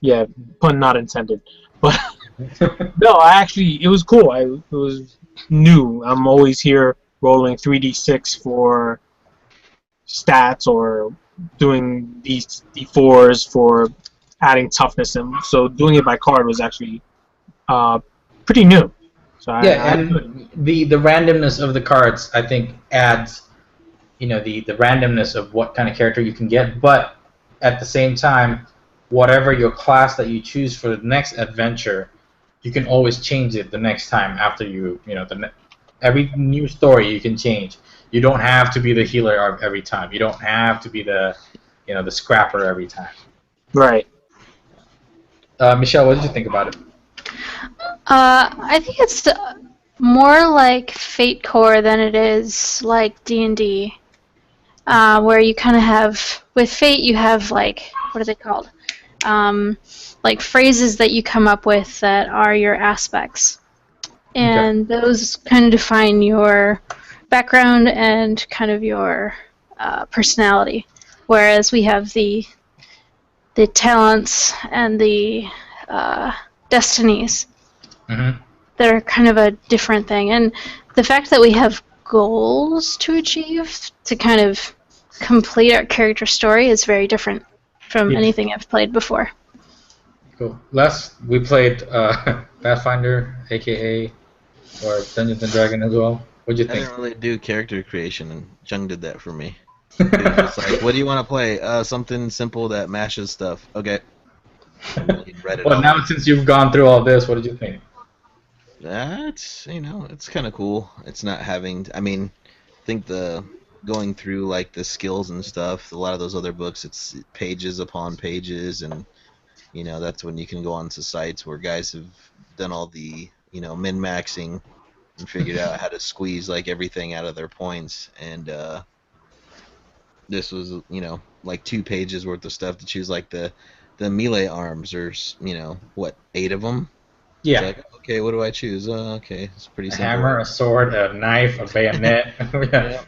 Yeah, pun not intended. But no, it was cool. It was new. I'm always here rolling 3d6 for stats or doing these d4s for adding toughness, and so doing it by card was actually pretty new. So and the randomness of the cards, I think, adds the randomness of what kind of character you can get, but at the same time, whatever your class that you choose for the next adventure, you can always change it the next time after every new story you can change. You don't have to be the healer every time. You don't have to be the the scrapper every time. Right. Michelle, what did you think about it? I think it's more like Fate Core than it is like D&D, where you kind of have, with Fate, you have like, what are they called? Like phrases that you come up with that are your aspects. And those kind of define your background and kind of your personality. Whereas we have the talents and the destinies. Mm-hmm. They're kind of a different thing. And the fact that we have goals to achieve to kind of complete our character story is very different from anything I've played before. Cool. Les, we played Pathfinder, aka, or Dungeons and Dragons as well. What'd you I think? didn't really do character creation, and Jung did that for me. It was just like, what do you want to play? Something simple that mashes stuff. Okay. He read it Well, off. now since you've gone through all this, what did you think? That's it's kind of cool. It's not having. I think going through like the skills and stuff. A lot of those other books, it's pages upon pages, and that's when you can go onto sites where guys have done all the min-maxing and figured out how to squeeze like everything out of their points. And this was like 2 pages worth of stuff to choose, like the melee arms, or 8 of them. Yeah. It's like, okay, what do I choose? Okay, it's pretty simple. A hammer, a sword, a knife, a bayonet. Yeah.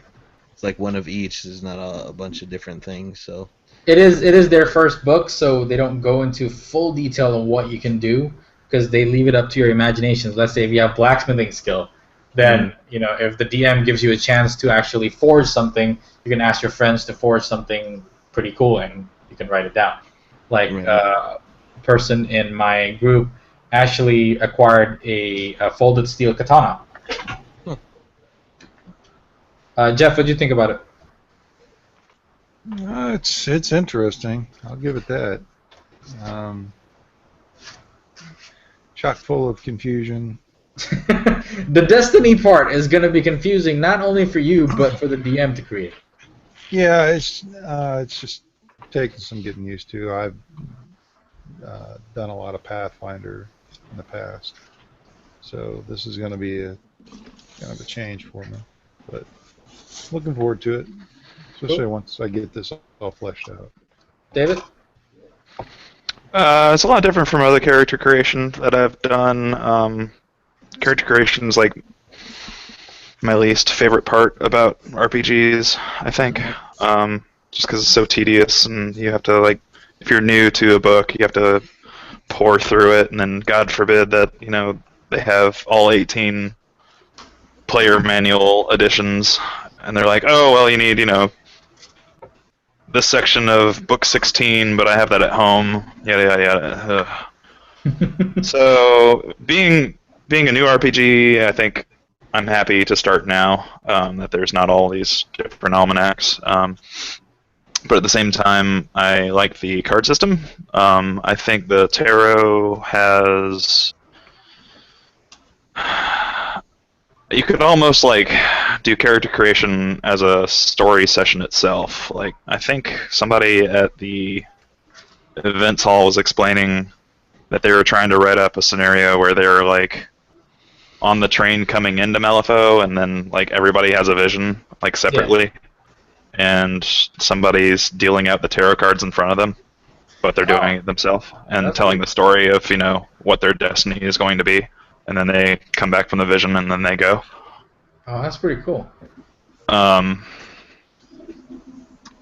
It's like one of each. There's not a bunch of different things. So It is their first book, so they don't go into full detail on what you can do because they leave it up to your imagination. Let's say if you have blacksmithing skill, then if the DM gives you a chance to actually forge something, you can ask your friends to forge something pretty cool and you can write it down. Like a person in my group actually acquired a folded steel katana. Jeff, what do you think about it? It's interesting. I'll give it that. Chock full of confusion. The Destiny part is going to be confusing not only for you but for the DM to create. Yeah, it's just taking some getting used to. I've done a lot of Pathfinder in the past, so this is going to be a kind of a change for me. But looking forward to it, especially once I get this all fleshed out. David? It's a lot different from other character creation that I've done. Character creation is like my least favorite part about RPGs, I think. Just because it's so tedious, and you have to, like, if you're new to a book, you have to pour through it, and then God forbid that, they have all 18 player manual editions, and they're like, oh, well, you need, this section of book 16, but I have that at home, yada, yada, yada. So, being a new RPG, I think I'm happy to start now, that there's not all these different almanacs. but at the same time, I like the card system. I think the tarot has. You could almost like do character creation as a story session itself. Like I think somebody at the events hall was explaining that they were trying to write up a scenario where they're like on the train coming into Malifaux, and then like everybody has a vision like separately, and somebody's dealing out the tarot cards in front of them, but they're doing it themselves and telling the story of what their destiny is going to be, and then they come back from the vision and then they go. Oh, that's pretty cool.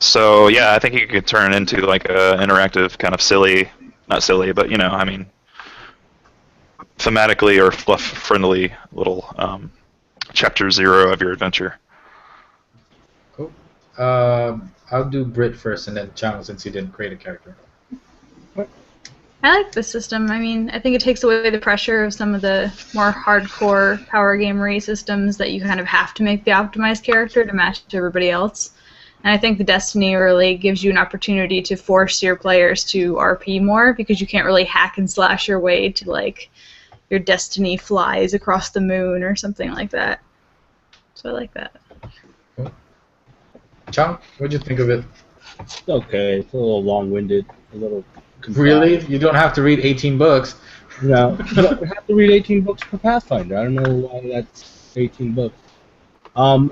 So yeah, I think you could turn it into like a interactive kind of silly, not silly, but I mean, thematically or fluff-friendly little chapter 0 of your adventure. Cool. I'll do Brit first, and then Chung, since you didn't create a character. I like this system. I mean, I think it takes away the pressure of some of the more hardcore power gamery systems that you kind of have to make the optimized character to match to everybody else. And I think the Destiny really gives you an opportunity to force your players to RP more, because you can't really hack and slash your way to like your Destiny flies across the moon or something like that. So I like that. Cool. Chung, what'd you think of it? It's okay. It's a little long-winded, a little. Really? You don't have to read 18 books. No, you don't have to read 18 books per Pathfinder. I don't know why that's 18 books.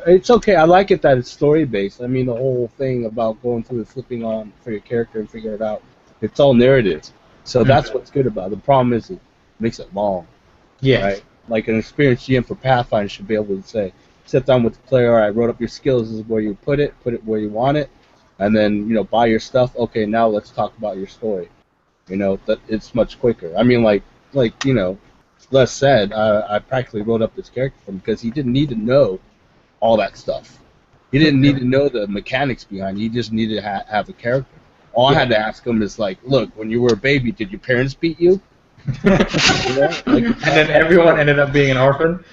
It's okay. I like it that it's story-based. I mean, the whole thing about going through and flipping on for your character and figuring it out, it's all narrative. So that's what's good about it. The problem is it makes it long. Yeah. Right? Like an experienced GM for Pathfinder should be able to say, sit down with the player, all right, wrote up your skills, this is where you put it where you want it, and then, buy your stuff. Okay, now let's talk about your story. That it's much quicker. I mean, like Les said, I practically wrote up this character for him because he didn't need to know all that stuff. He didn't need to know the mechanics behind it. He just needed to have a character. All I had to ask him is like, look, when you were a baby, did your parents beat you? And then everyone ended up being an orphan?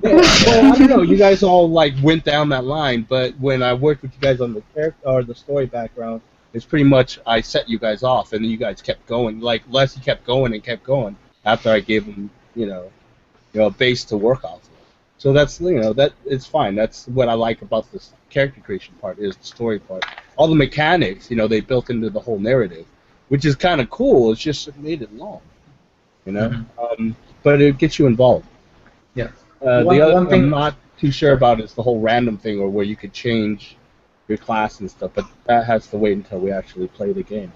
Yeah, well, I don't know. You guys all went down that line, but when I worked with you guys on the character or the story background, it's pretty much I set you guys off, and then you guys kept going. Like Leslie kept going and kept going after I gave him, a base to work off of. So that's that it's fine. That's what I like about this character creation part is the story part. All the mechanics, they built into the whole narrative, which is kind of cool. It's just it made it long, but it gets you involved. Yeah. The other thing I'm not too sure about is the whole random thing, or where you could change your class and stuff, but that has to wait until we actually play the game.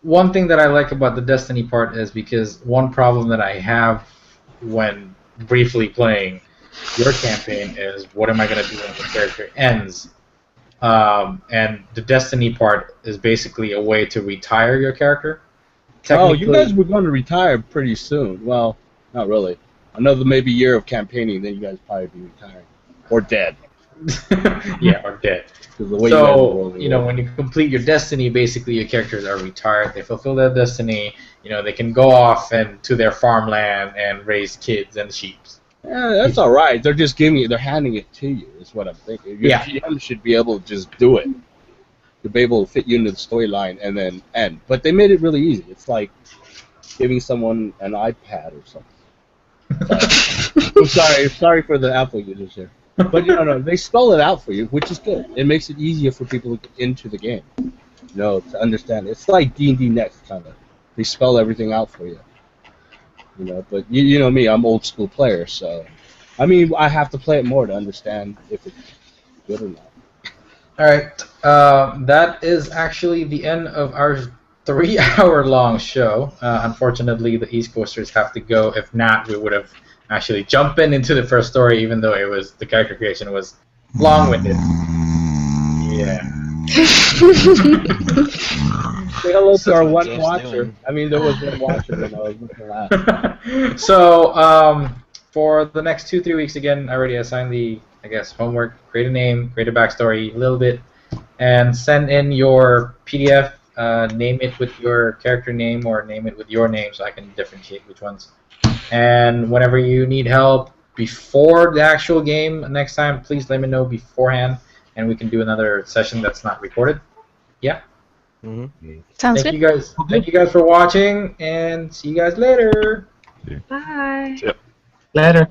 One thing that I like about the Destiny part is because one problem that I have when briefly playing your campaign is what am I going to do when the character ends? And the Destiny part is basically a way to retire your character. Oh, you guys were going to retire pretty soon. Well, not really. Another maybe year of campaigning, then you guys probably be retiring. Or dead. Yeah, or dead. So, when you complete your destiny, basically your characters are retired. They fulfill their destiny. They can go off and to their farmland and raise kids and sheep. Yeah, that's all right. They're just they're handing it to you, is what I'm thinking. Your GM should be able to just do it. To be able to fit you into the storyline and then end. But they made it really easy. It's like giving someone an iPad or something. I'm sorry for the Apple users here. But no, they spell it out for you, which is good. It makes it easier for people to get into the game, to understand it. It's like D&D Next, kind of. They spell everything out for you. But you know me, I'm old school player, so I mean, I have to play it more to understand if it's good or not. All right, that is actually the end of our 3-hour-long show. Unfortunately, the East Coasters have to go. If not, we would have actually jumped into the first story, even though the character creation was long-winded. Yeah. Say hello to our one watcher. I mean, there was one watcher when I was looking last. So, for the next 2-3 weeks, again, I already assigned the, homework. Create a name, create a backstory, a little bit, and send in your PDF. Name it with your character name or name it with your name so I can differentiate which ones. And whenever you need help before the actual game next time, please let me know beforehand. and we can do another session that's not recorded. Yeah. Mm-hmm. Sounds Thank good. you guys. Thank you guys for watching, and see you guys later. Bye. Yep. Later.